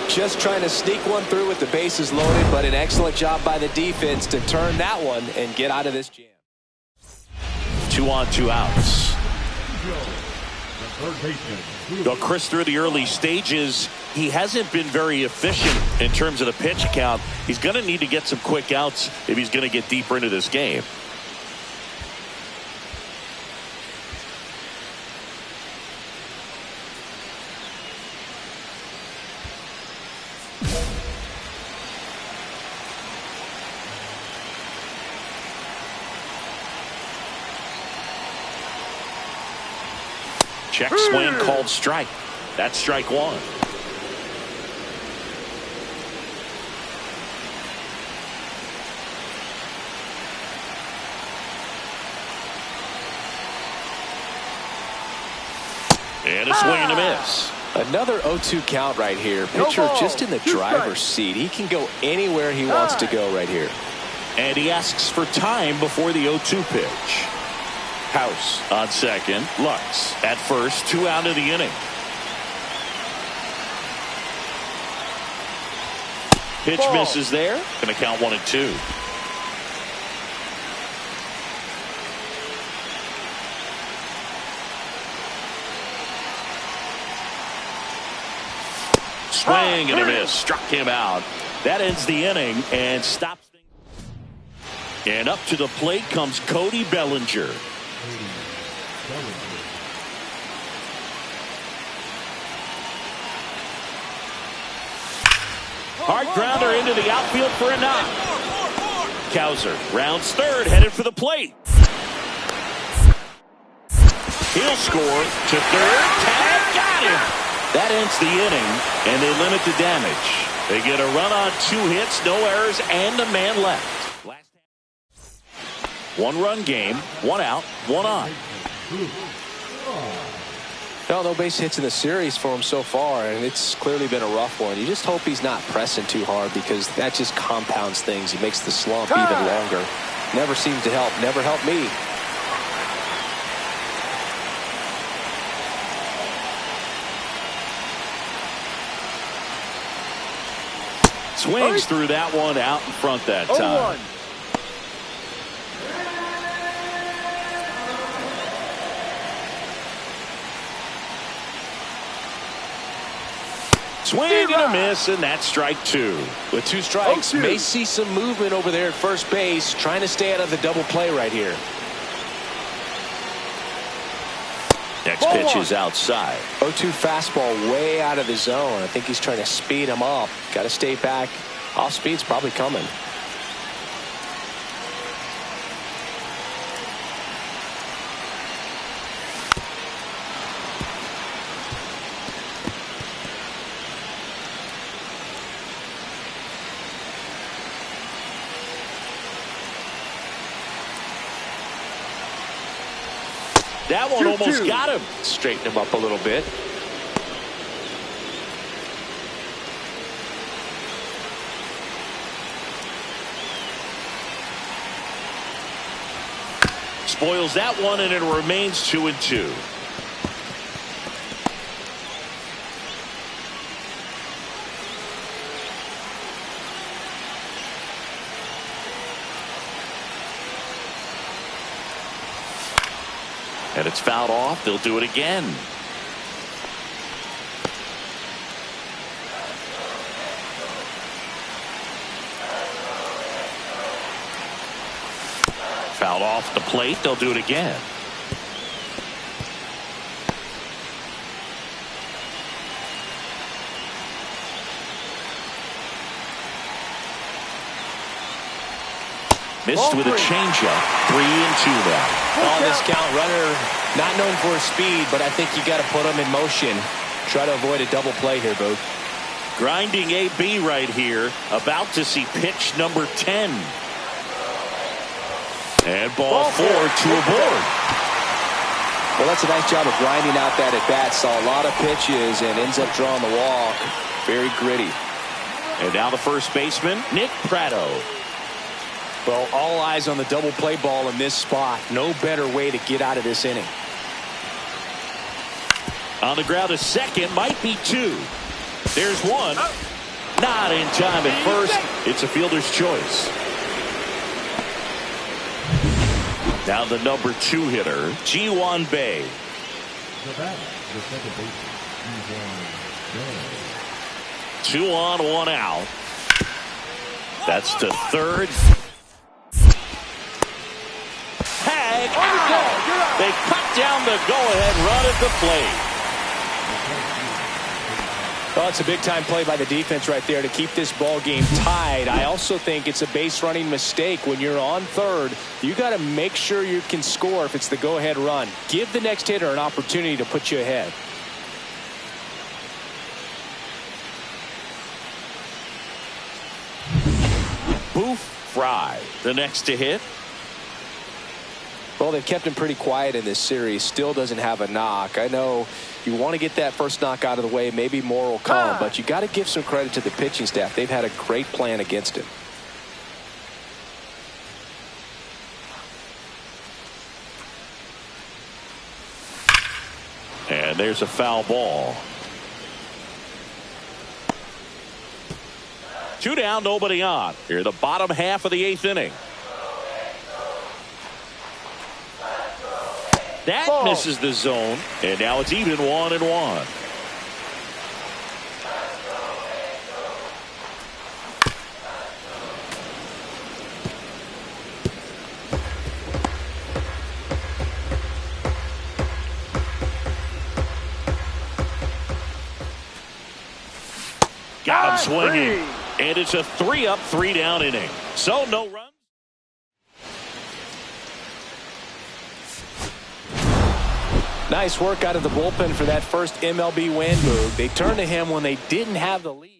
Just trying to sneak one through with the bases loaded, but an excellent job by the defense to turn that one and get out of this jam.
2 on, 2 outs.
The third baseman.
Well, Chris, through the early stages, he hasn't been very efficient in terms of the pitch count. He's going to need to get some quick outs if he's going to get deeper into this game. Check swing called strike. That's strike 1. And a swing and a miss.
Another 0-2 count right here.
No
Pitcher
ball.
just in the
2
driver's
strikes.
seat. He can go anywhere he wants to go right here.
And he asks for time before the 0-2 pitch. House on second. Lux at first. 2 out of the inning. Pitch
Ball.
misses there. Going to count 1 and 2. Swing and a miss. Struck him out. That ends the inning and stops things. And up to the plate comes Cody Bellinger. Hard grounder into the outfield for a knock. Cowser rounds third, headed for the plate. He'll score to third. Tag, got him. That ends the inning, and they limit the damage. They get a run on 2 hits, no errors, and a man left. 1-run game, 1 out, 1 on.
No base hits in the series for him so far, and it's clearly been a rough one. You just hope he's not pressing too hard, because that just compounds things. He makes the slump even longer. Never seems to help. Never helped me.
Swings through that one out in front that time.
0-1.
Swing and a miss, and that's strike 2.
With 2 strikes,
0-2.
may see some movement over there at first base, trying to stay out of the double play right here.
Next
Ball
pitch
1.
is outside.
0-2 fastball way out of the zone. I think he's trying to speed him up. Got to stay back. Off speed's probably coming.
That one
2-2.
almost got him.
Straighten him up a little bit.
Spoils that one, and it remains 2-2. And it's fouled off. They'll do it again. Fouled off the plate. They'll do it again. Missed with a changeup. 3-2 now.
On this count, runner not known for his speed, but I think you got to put him in motion. Try to avoid a double play here, Boof.
Grinding AB right here. About to see pitch number 10. And ball 4 to a board.
Well, that's a nice job of grinding out that at bat. Saw a lot of pitches and ends up drawing the walk. Very gritty.
And now the first baseman, Nick Pratto.
Well, all eyes on the double play ball in this spot. No better way to get out of this inning.
On the ground to second, might be 2. There's 1. Not in time at first. It's a fielder's choice. Now the number 2 hitter, Ji-Hwan Bae.
The batter, the second baseman, Ji-Hwan Bae.
2 on, 1 out. That's to third. Hag out. They cut down the go-ahead run at the plate.
Well, it's a big-time play by the defense right there to keep this ball game tied. I also think it's a base-running mistake. When you're on third, you got to make sure you can score if it's the go-ahead run. Give the next hitter an opportunity to put you ahead.
Boof, Frye, the next to hit.
Well, they've kept him pretty quiet in this series. Still doesn't have a knock. I know you want to get that first knock out of the way. Maybe more will come, but you got to give some credit to the pitching staff. They've had a great plan against him.
And there's a foul ball. 2 down, nobody on. Here the bottom half of the 8th inning. That misses the zone, and now it's even 1-1. Got him swinging, and it's a 3-up, 3-down inning. So no runs.
Nice work out of the bullpen for that first MLB win move. They turned to him when they didn't have the lead.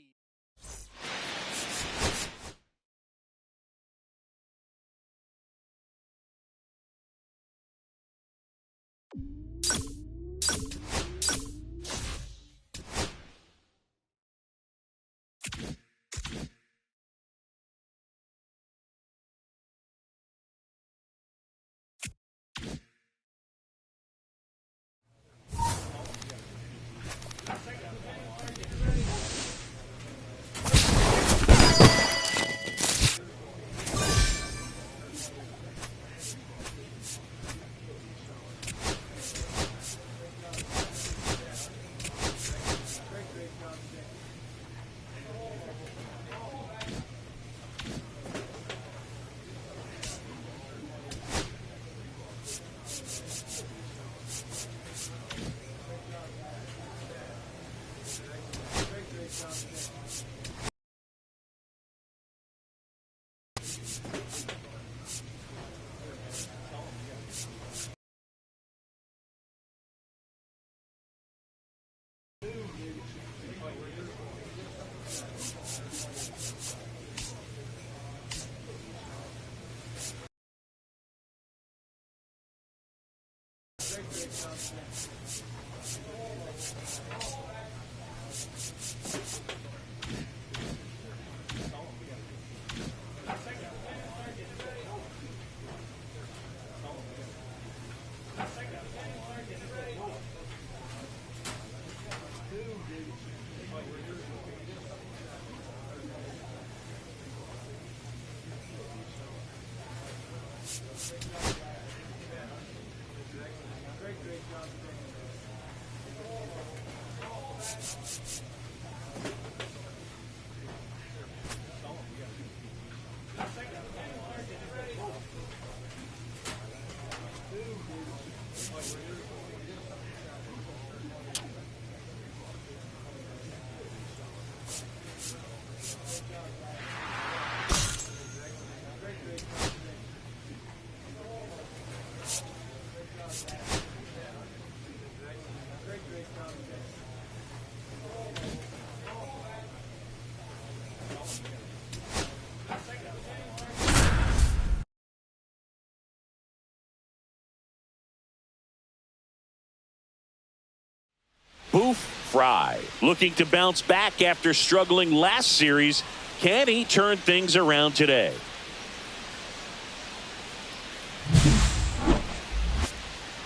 Boof Frye, looking to bounce back after struggling last series. Can he turn things around today?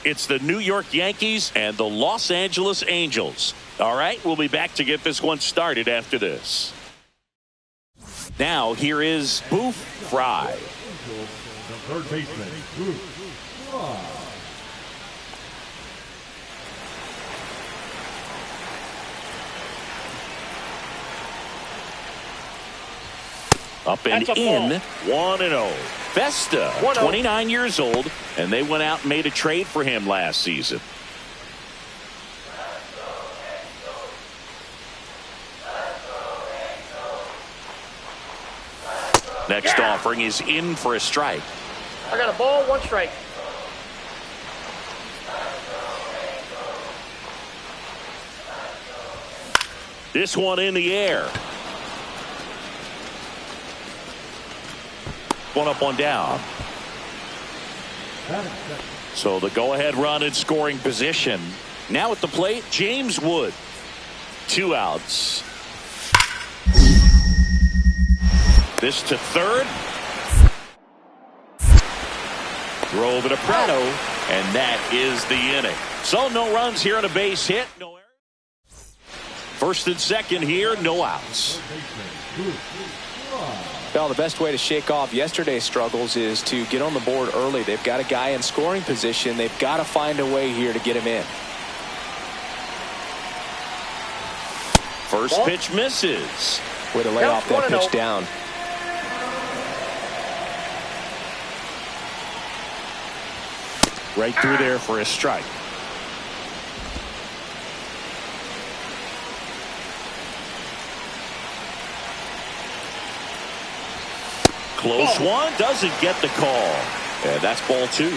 It's the New York Yankees and the Los Angeles Angels. All right, we'll be back to get this one started after this. Now, here is Boof Frye.
The third baseman, Boof Frye.
Up and in, 1-0. Vesta, 29 years old, and they went out and made a trade for him last season. Next offering is in for a strike.
I got a ball, 1 strike.
This one in the air. 1 up, 1 down. So the go-ahead run in scoring position. Now at the plate, James Wood. 2 outs. This to third. Throw over to Prado, and that is the inning. So no runs here on a base hit. No errors. First and second here, no outs.
Well, the best way to shake off yesterday's struggles is to get on the board early. They've got a guy in scoring position. They've got to find a way here to get him in.
First pitch misses.
Way to lay off that pitch down.
Right through there for a strike. Close one, doesn't get the call. And that's ball 2.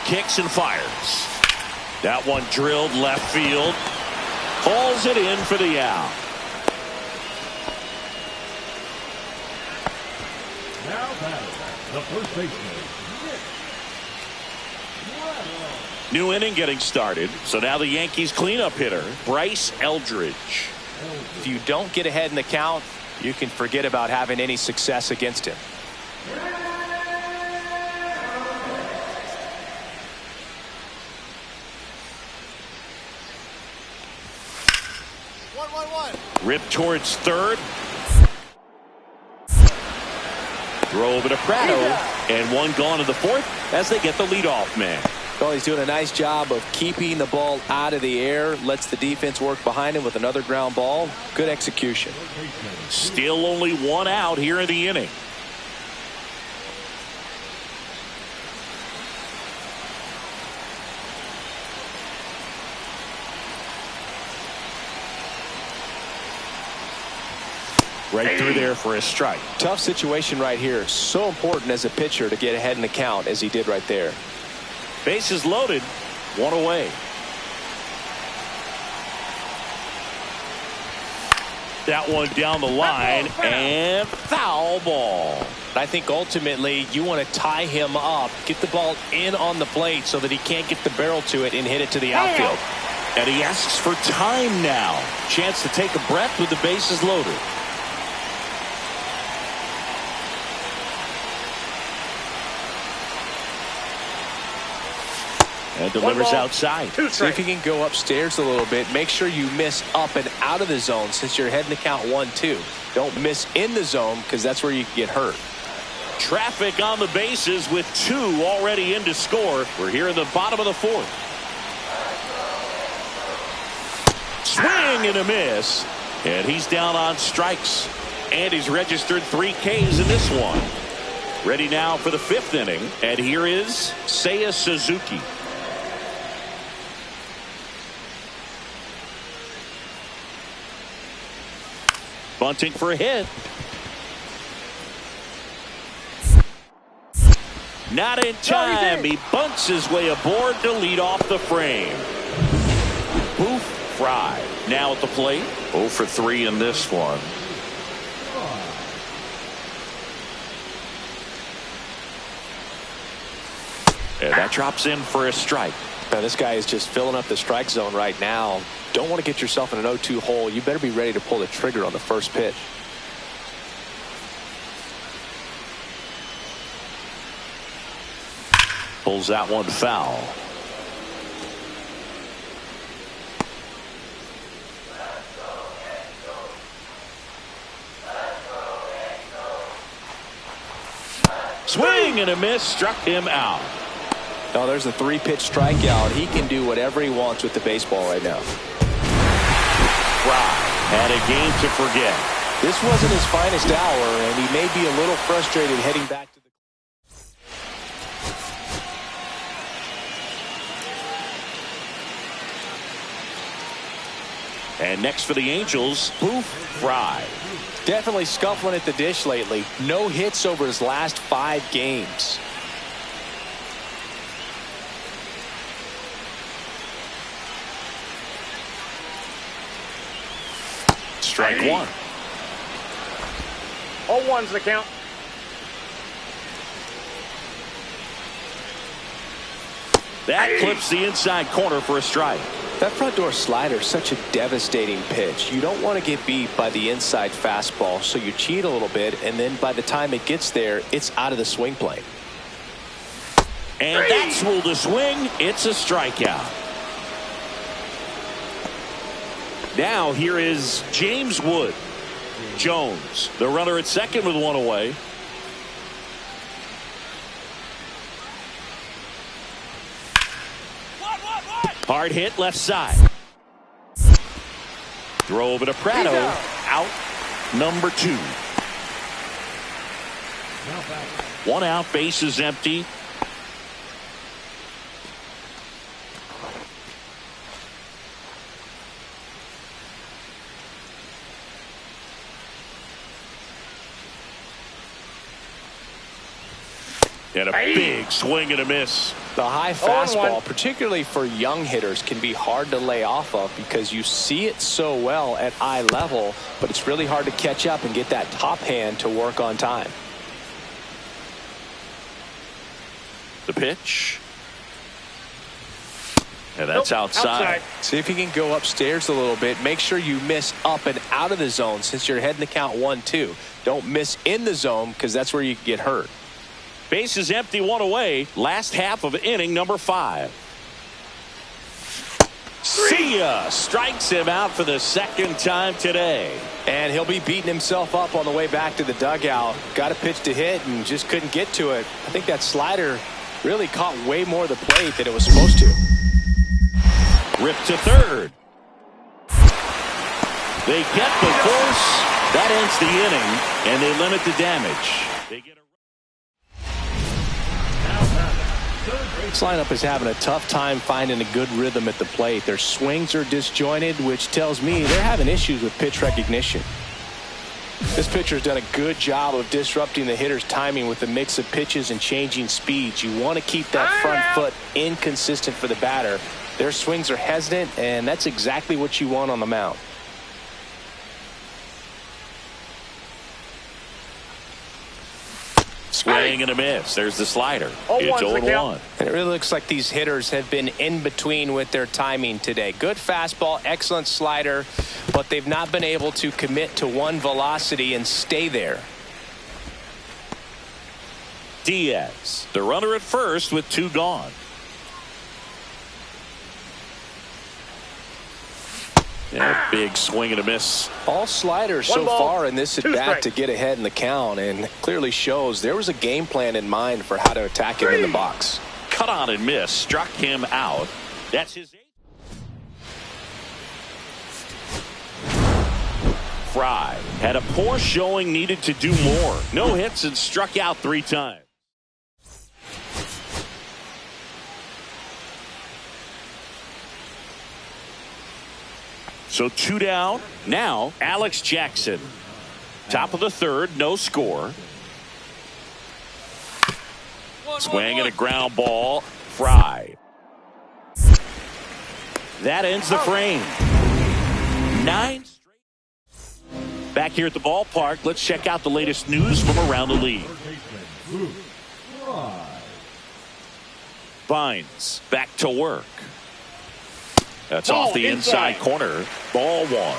Kicks and fires. That one drilled left field. Hauls it in for the out.
Now batting, the first baseman,
New inning getting started. So now the Yankees cleanup hitter, Bryce Eldridge.
If you don't get ahead in the count, you can forget about having any success against him.
Ripped towards third. Throw over to Prado, and 1 gone to the 4th as they get the leadoff man.
Well, he's doing a nice job of keeping the ball out of the air, lets the defense work behind him with another ground ball. Good execution.
Still only 1 out here in the inning. Right through there for a strike.
Tough situation right here. So important as a pitcher to get ahead in the count as he did right there.
Bases loaded. 1 away. That one down the line and foul ball.
I think ultimately you want to tie him up, get the ball in on the plate so that he can't get the barrel to it and hit it to the outfield.
And he asks for time now. Chance to take a breath with the bases loaded. And delivers outside.
See if you can go upstairs a little bit. Make sure you miss up and out of the zone since you're heading to count 1-2. Don't miss in the zone because that's where you get hurt.
Traffic on the bases with 2 already in to score. We're here in the bottom of the 4th. Swing and a miss. And he's down on strikes. And he's registered 3 Ks in this one. Ready now for the 5th inning. And here is Seiya Suzuki. Bunting for a hit. Not in time. He bunts his way aboard to lead off the frame. Boof Frye now at the plate. 0 for 3 in this one. And that drops in for a strike.
Now this guy is just filling up the strike zone right now. Don't want to get yourself in an 0-2 hole. You better be ready to pull the trigger on the first pitch.
Pulls that one foul. Swing and a miss, struck him out.
Oh, there's a 3-pitch strikeout. He can do whatever he wants with the baseball right now.
Frye had a game to forget.
This wasn't his finest hour, and he may be a little frustrated heading back to the...
And next for the Angels, Boof, Frye.
Definitely scuffling at the dish lately. No hits over his last 5 games.
Strike one.
0-1's the count.
That clips the inside corner for a strike.
That front door slider is such a devastating pitch. You don't want to get beat by the inside fastball, so you cheat a little bit, and then by the time it gets there, it's out of the swing plane.
And that's ruled a swing. It's a strikeout. Now here is James Wood. Jones, the runner at second with one away. Hard hit left side. Throw over to Prado. Out number 2. One out, base is empty. And a big swing and a miss.
The high fastball, particularly for young hitters, can be hard to lay off of because you see it so well at eye level, but it's really hard to catch up and get that top hand to work on time.
The pitch. And that's outside.
See if you can go upstairs a little bit. Make sure you miss up and out of the zone since you're heading to count 1-2. Don't miss in the zone because that's where you get hurt.
Base is empty, one away. Last half of inning number 5. See ya! Strikes him out for the second time today.
And he'll be beating himself up on the way back to the dugout. Got a pitch to hit and just couldn't get to it. I think that slider really caught way more of the plate than it was supposed to.
Ripped to third. They get the force. That ends the inning, and they limit the damage. They get
This lineup is having a tough time finding a good rhythm at the plate. Their swings are disjointed, which tells me they're having issues with pitch recognition. This pitcher's done a good job of disrupting the hitter's timing with a mix of pitches and changing speeds. You want to keep that front foot inconsistent for the batter. Their swings are hesitant, and that's exactly what you want on the mound.
swing and a miss. There's the slider. It's 0-1.
And it really looks like these hitters have been in between with their timing today. Good fastball, excellent slider, but they've not been able to commit to one velocity and stay there.
Diaz, the runner at first with 2 gone. Yeah, big swing and a miss.
All sliders so far in this at-bat to get ahead in the count, and clearly shows there was a game plan in mind for how to attack him in the box.
Cut on and miss, struck him out. That's his 8th. Frye had a poor showing, needed to do more. No hits and struck out 3 times. So 2 down. Now Alex Jackson. Top of the 3rd, no score. Swing and a ground ball. Frye. That ends the frame. 9 straight. Back here at the ballpark, let's check out the latest news from around the league. Vines back to work. That's off the inside corner. Ball 1.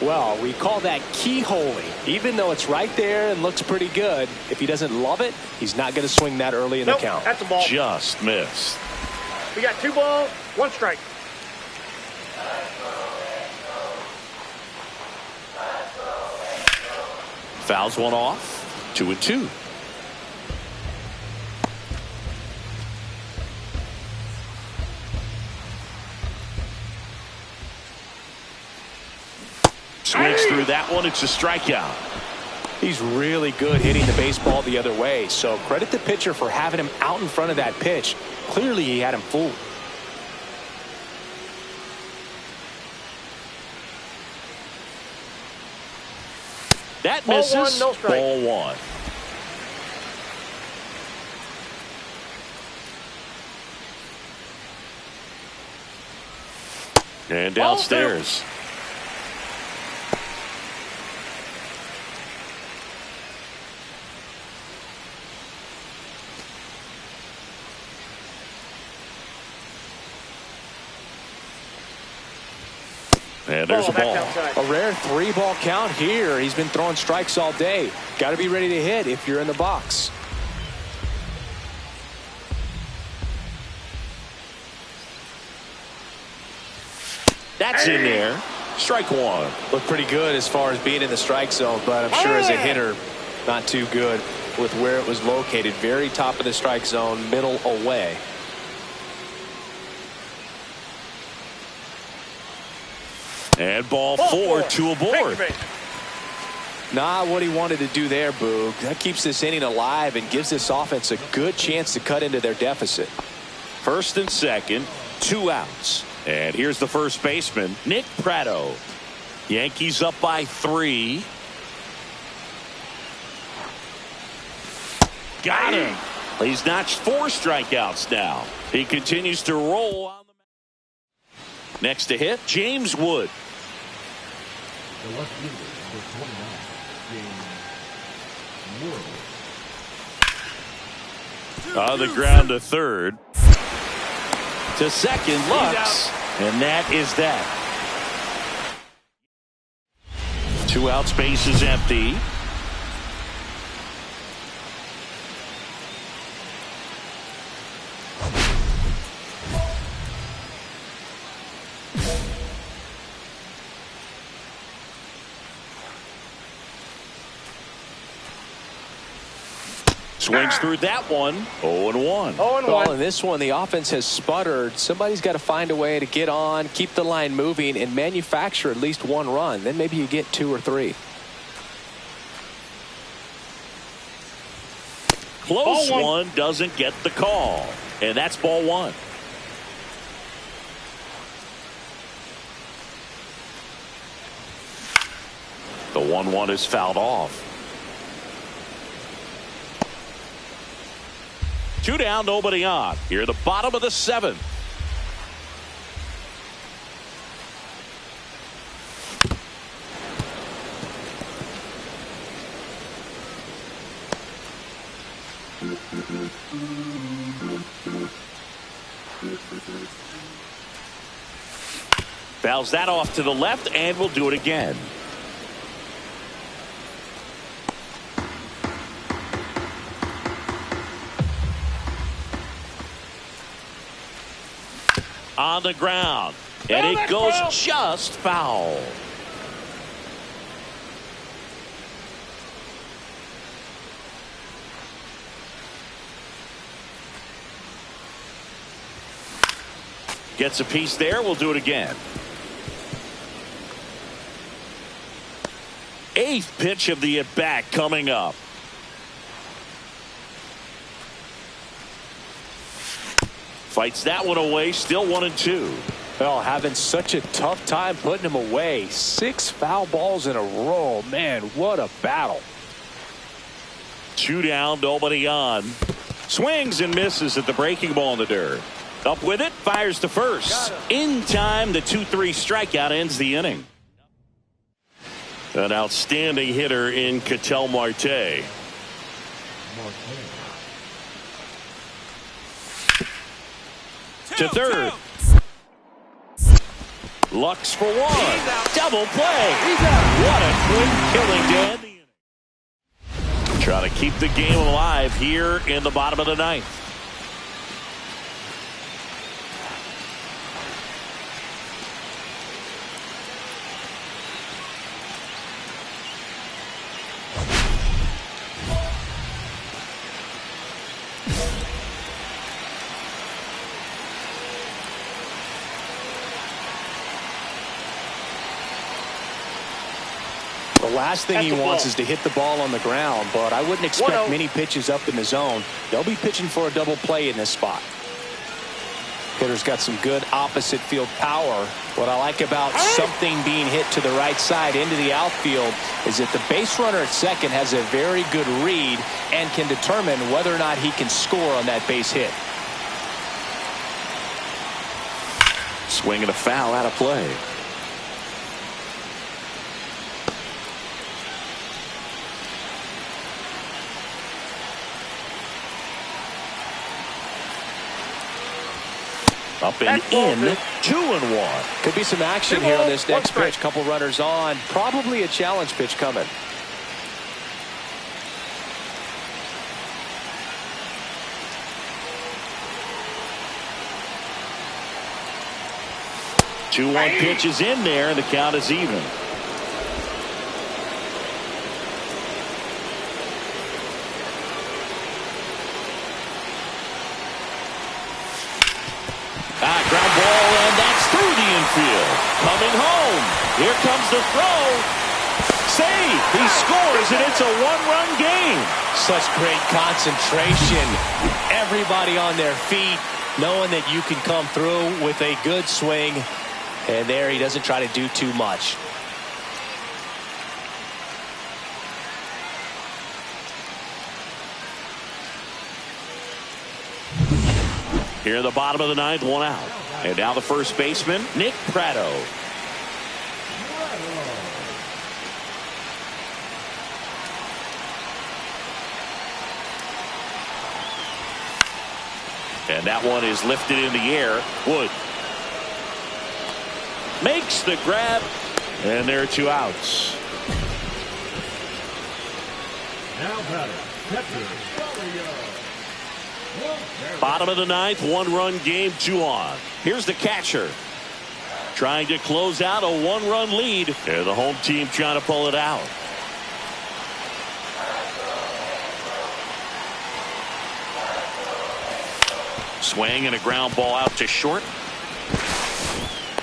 Well, we call that keyholing. Even though it's right there and looks pretty good, if he doesn't love it, he's not going to swing that early in the count.
That's a ball.
Just missed.
We got 2 balls, 1 strike.
Fouls one off. 2-2. Swings through that one. It's a strikeout.
He's really good hitting the baseball the other way, so credit the pitcher for having him out in front of that pitch. Clearly he had him fooled.
That misses.
Ball 1, no strike.
Ball 1. And downstairs. And there's a ball.
A rare 3-ball count here. He's been throwing strikes all day. Got to be ready to hit if you're in the box.
That's in there. Strike 1.
Looked pretty good as far as being in the strike zone, but I'm sure as a hitter, not too good with where it was located. Very top of the strike zone, middle away.
And ball 4, 2 aboard.
Not what he wanted to do there, Boog. That keeps this inning alive and gives this offense a good chance to cut into their deficit.
First and second, 2 outs. And here's the first baseman, Nick Pratto. Yankees up by 3. Got him. He's notched 4 strikeouts now. He continues to roll on the next to hit, James Wood.
The left fielder, number 29, James Wood.
On the ground to third. To second, Lux. And that is that. 2 outs, base is empty. Swings through that one. 0-1.
0-1.
Well, in this one, the offense has sputtered. Somebody's got to find a way to get on, keep the line moving, and manufacture at least 1 run. Then maybe you get 2 or 3.
Close one doesn't get the call. And that's ball 1. The 1-1 is fouled off. 2 down, nobody on. Here at the bottom of the 7th. Fouls that off to the left, and we'll do it again. On the ground, and it goes just foul. Gets a piece there. We'll do it again. 8th pitch of the at-bat coming up. Fights that one away, still 1-2.
Well, having such a tough time putting him away. 6 foul balls in a row. Man, what a battle.
Two down, nobody on. Swings and misses at the breaking ball in the dirt. Up with it, fires to first. In time, the 2-3 strikeout ends the inning. An outstanding hitter in Ketel Marte. To third. Lux for one. Double play. What a quick killing to end the inning. Trying to keep the game alive here in the bottom of the ninth.
The last thing he wants is to hit the ball on the ground, but I wouldn't expect many pitches up in the zone. They'll be pitching for a double play in this spot. Hitter's got some good opposite field power. What I like about something being hit to the right side into the outfield is that the base runner at second has a very good read and can determine whether or not he can score on that base hit.
Swing and a foul out of play. Up and in, 2-1.
Could be some action here on this next pitch. Couple runners on. Probably a challenge pitch coming.
Two 1 pitch is in there, and the count is even. Ground ball, and that's through the infield. Coming home. Here comes the throw. Save. He scores, and it's a one-run game.
Such great concentration. Everybody on their feet, knowing that you can come through with a good swing. And there he doesn't try to do too much.
Here in the bottom of the ninth, one out. And now the first baseman, Nick Pratto. And that one is lifted in the air. Wood makes the grab, and there are two outs.
Now batter, catcher,
Bottom of the ninth, one-run game, 2 on. Here's the catcher trying to close out a one-run lead, and the home team trying to pull it out. Swing and a ground ball out to short.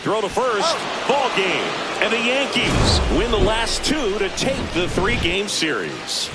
Throw to first. Ball game. And the Yankees win the last two to take the 3-game series.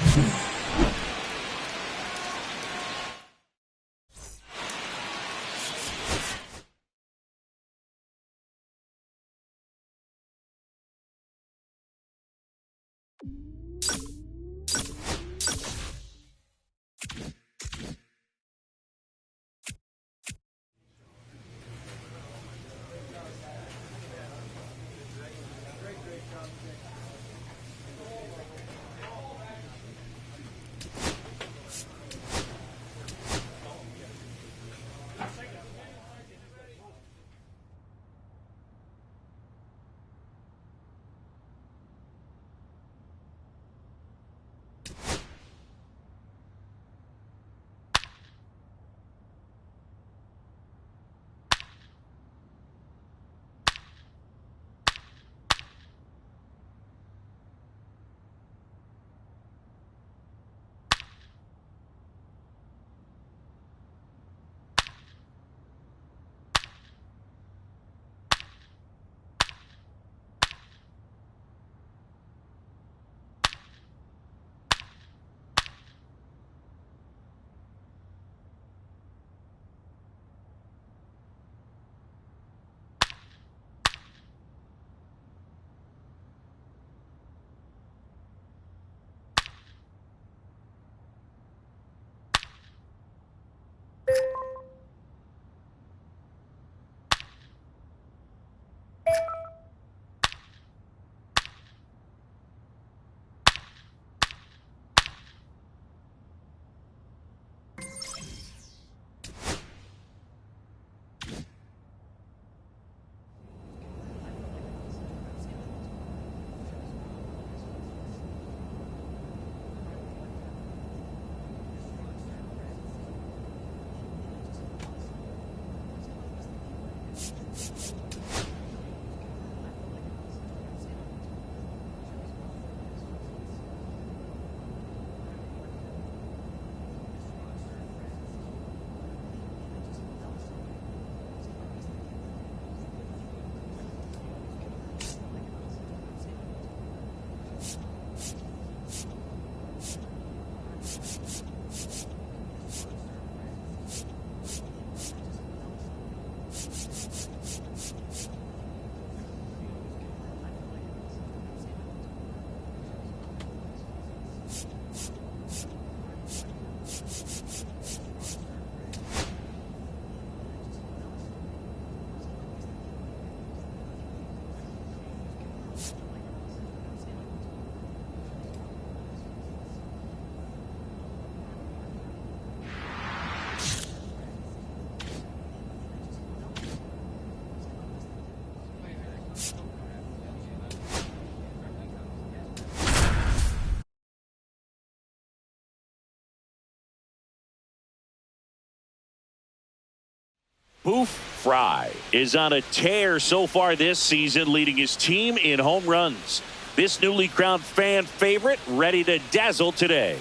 Boof Frye is on a tear so far this season, leading his team in home runs. This newly crowned fan favorite ready to dazzle today.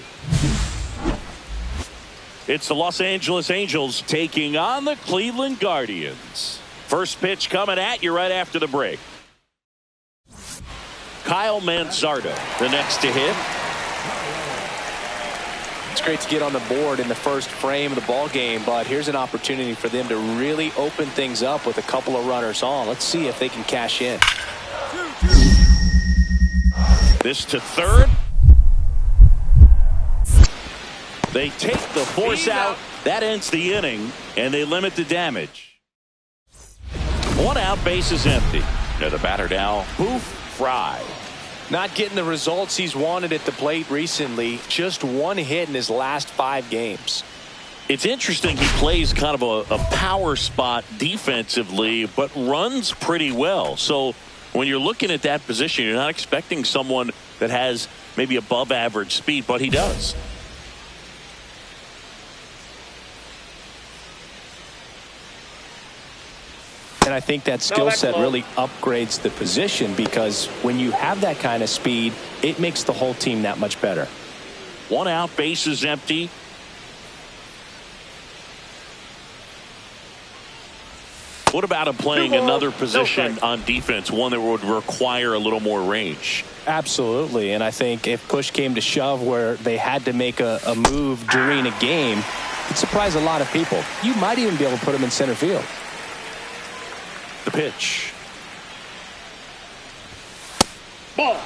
It's the Los Angeles Angels taking on the Cleveland Guardians. First pitch coming at you right after the break. Kyle Manzardo, the next to hit.
It's great to get on the board in the first frame of the ball game, but here's an opportunity for them to really open things up with a couple of runners on. Let's see if they can cash in.
This to third. They take the force out. That ends the inning, and they limit the damage. One out, base is empty. Now the batter now, Boof Frye.
Not getting the results he's wanted at the plate recently. Just one hit in his last 5 games.
It's interesting he plays kind of a power spot defensively, but runs pretty well. So when you're looking at that position, you're not expecting someone that has maybe above average speed, but he does.
And I think that skill set really upgrades the position, because when you have that kind of speed, it makes the whole team that much better.
One out, base is empty. What about him playing another position on defense, one that would require a little more range?
Absolutely. And I think if push came to shove where they had to make a move during a game, it'd surprise a lot of people. You might even be able to put him in center field.
The pitch.
Ball.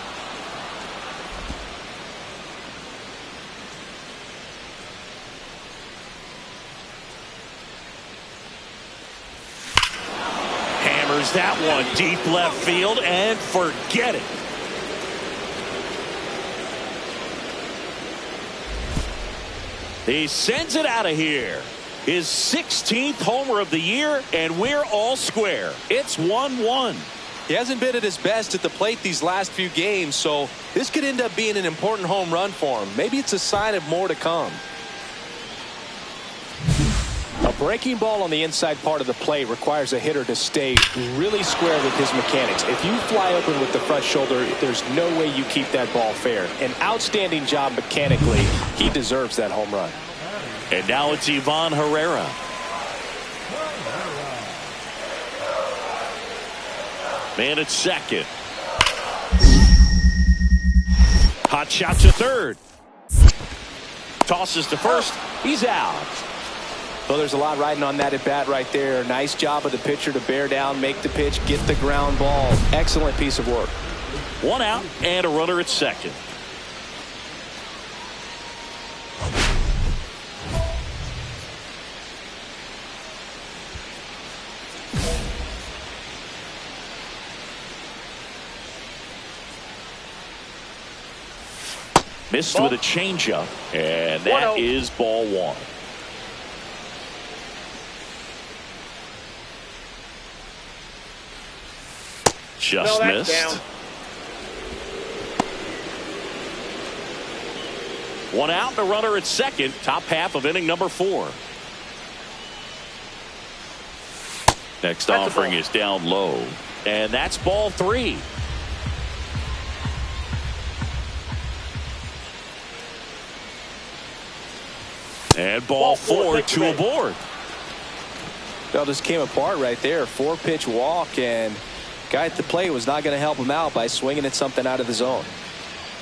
Hammers that one deep left field and forget it. He sends it out of here. His 16th homer of the year, and we're all square. It's 1-1.
He hasn't been at his best at the plate these last few games, so this could end up being an important home run for him. Maybe it's a sign of more to come. A breaking ball on the inside part of the plate requires a hitter to stay really square with his mechanics. If you fly open with the front shoulder, there's no way you keep that ball fair. An outstanding job mechanically. He deserves that home run.
And now it's Ivan Herrera. Man at second. Hot shot to third. Tosses to first. He's out.
Well, there's a lot riding on that at bat right there. Nice job of the pitcher to bear down, make the pitch, get the ground ball. Excellent piece of work.
One out and a runner at second. Missed with a changeup, and that is ball one. Just missed.
Down.
One out and a runner at second. Top half of inning number 4. Next offering is down low, and that's ball 3. And ball 4, 2 aboard.
Well, just came apart right there. 4-pitch walk, and guy at the plate was not going to help him out by swinging at something out of the zone.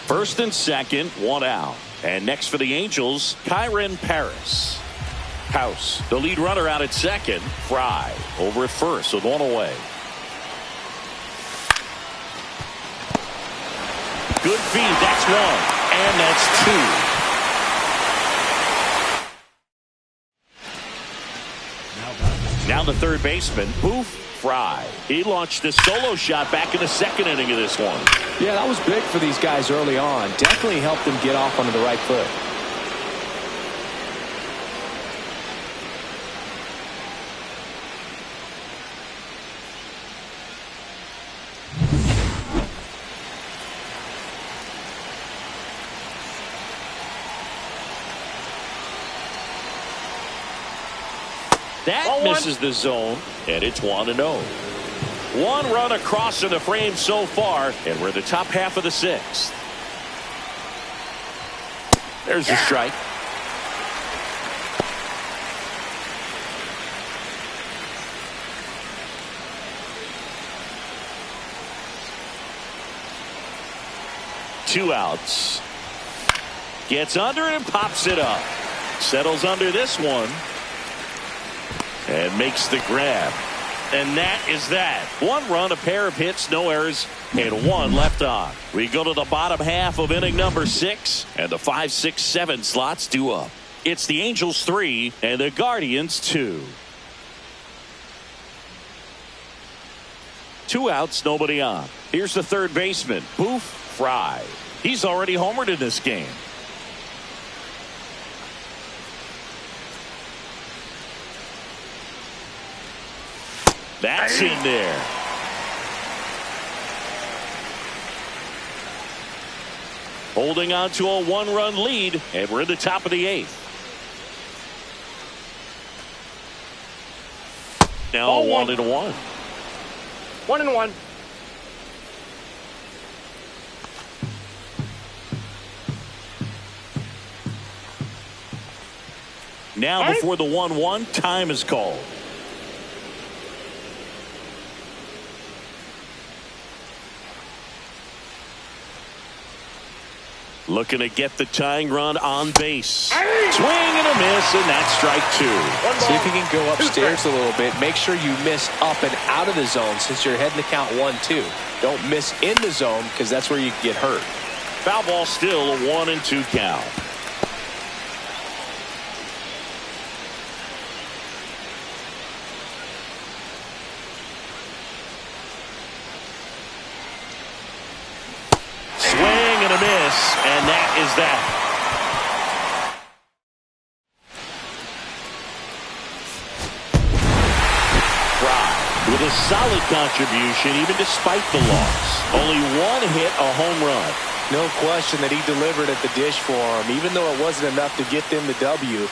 First and second, 1 out. And next for the Angels, Kyren Paris. House, the lead runner out at second. Frye over at first with 1 away. Good feed, that's 1. And that's 2. Now the third baseman, Boof Frye. He launched a solo shot back in the second inning of this one.
Yeah, that was big for these guys early on. Definitely helped them get off onto the right foot.
That
Ball
misses the zone, and it's 1-0. One run across in the frame so far, and we're in the top half of the sixth. There's a strike. Two outs. Gets under it and pops it up. Settles under this one. And makes the grab. And that is that. One run, a pair of hits, no errors, and one left on. We go to the bottom half of inning number 6, and the 5, 6, 7 slots due up. It's the Angels 3 and the Guardians 2. 2 outs, nobody on. Here's the third baseman, Boof, Frye. He's already homered in this game. That's in there. Holding on to a 1-run lead, and we're in the top of the 8th. Now 1-1.
1-1.
Now before the 1-1, time is called. Looking to get the tying run on base. Swing and a miss, and that's strike 2.
See if you can go upstairs a little bit. Make sure you miss up and out of the zone since you're heading to count 1-2. Don't miss in the zone because that's where you can get hurt.
Foul ball still, a 1-2 count. And that is that. Frye with a solid contribution even despite the loss. Only 1 hit, a home run.
No question that he delivered at the dish for him, even though it wasn't enough to get them the W.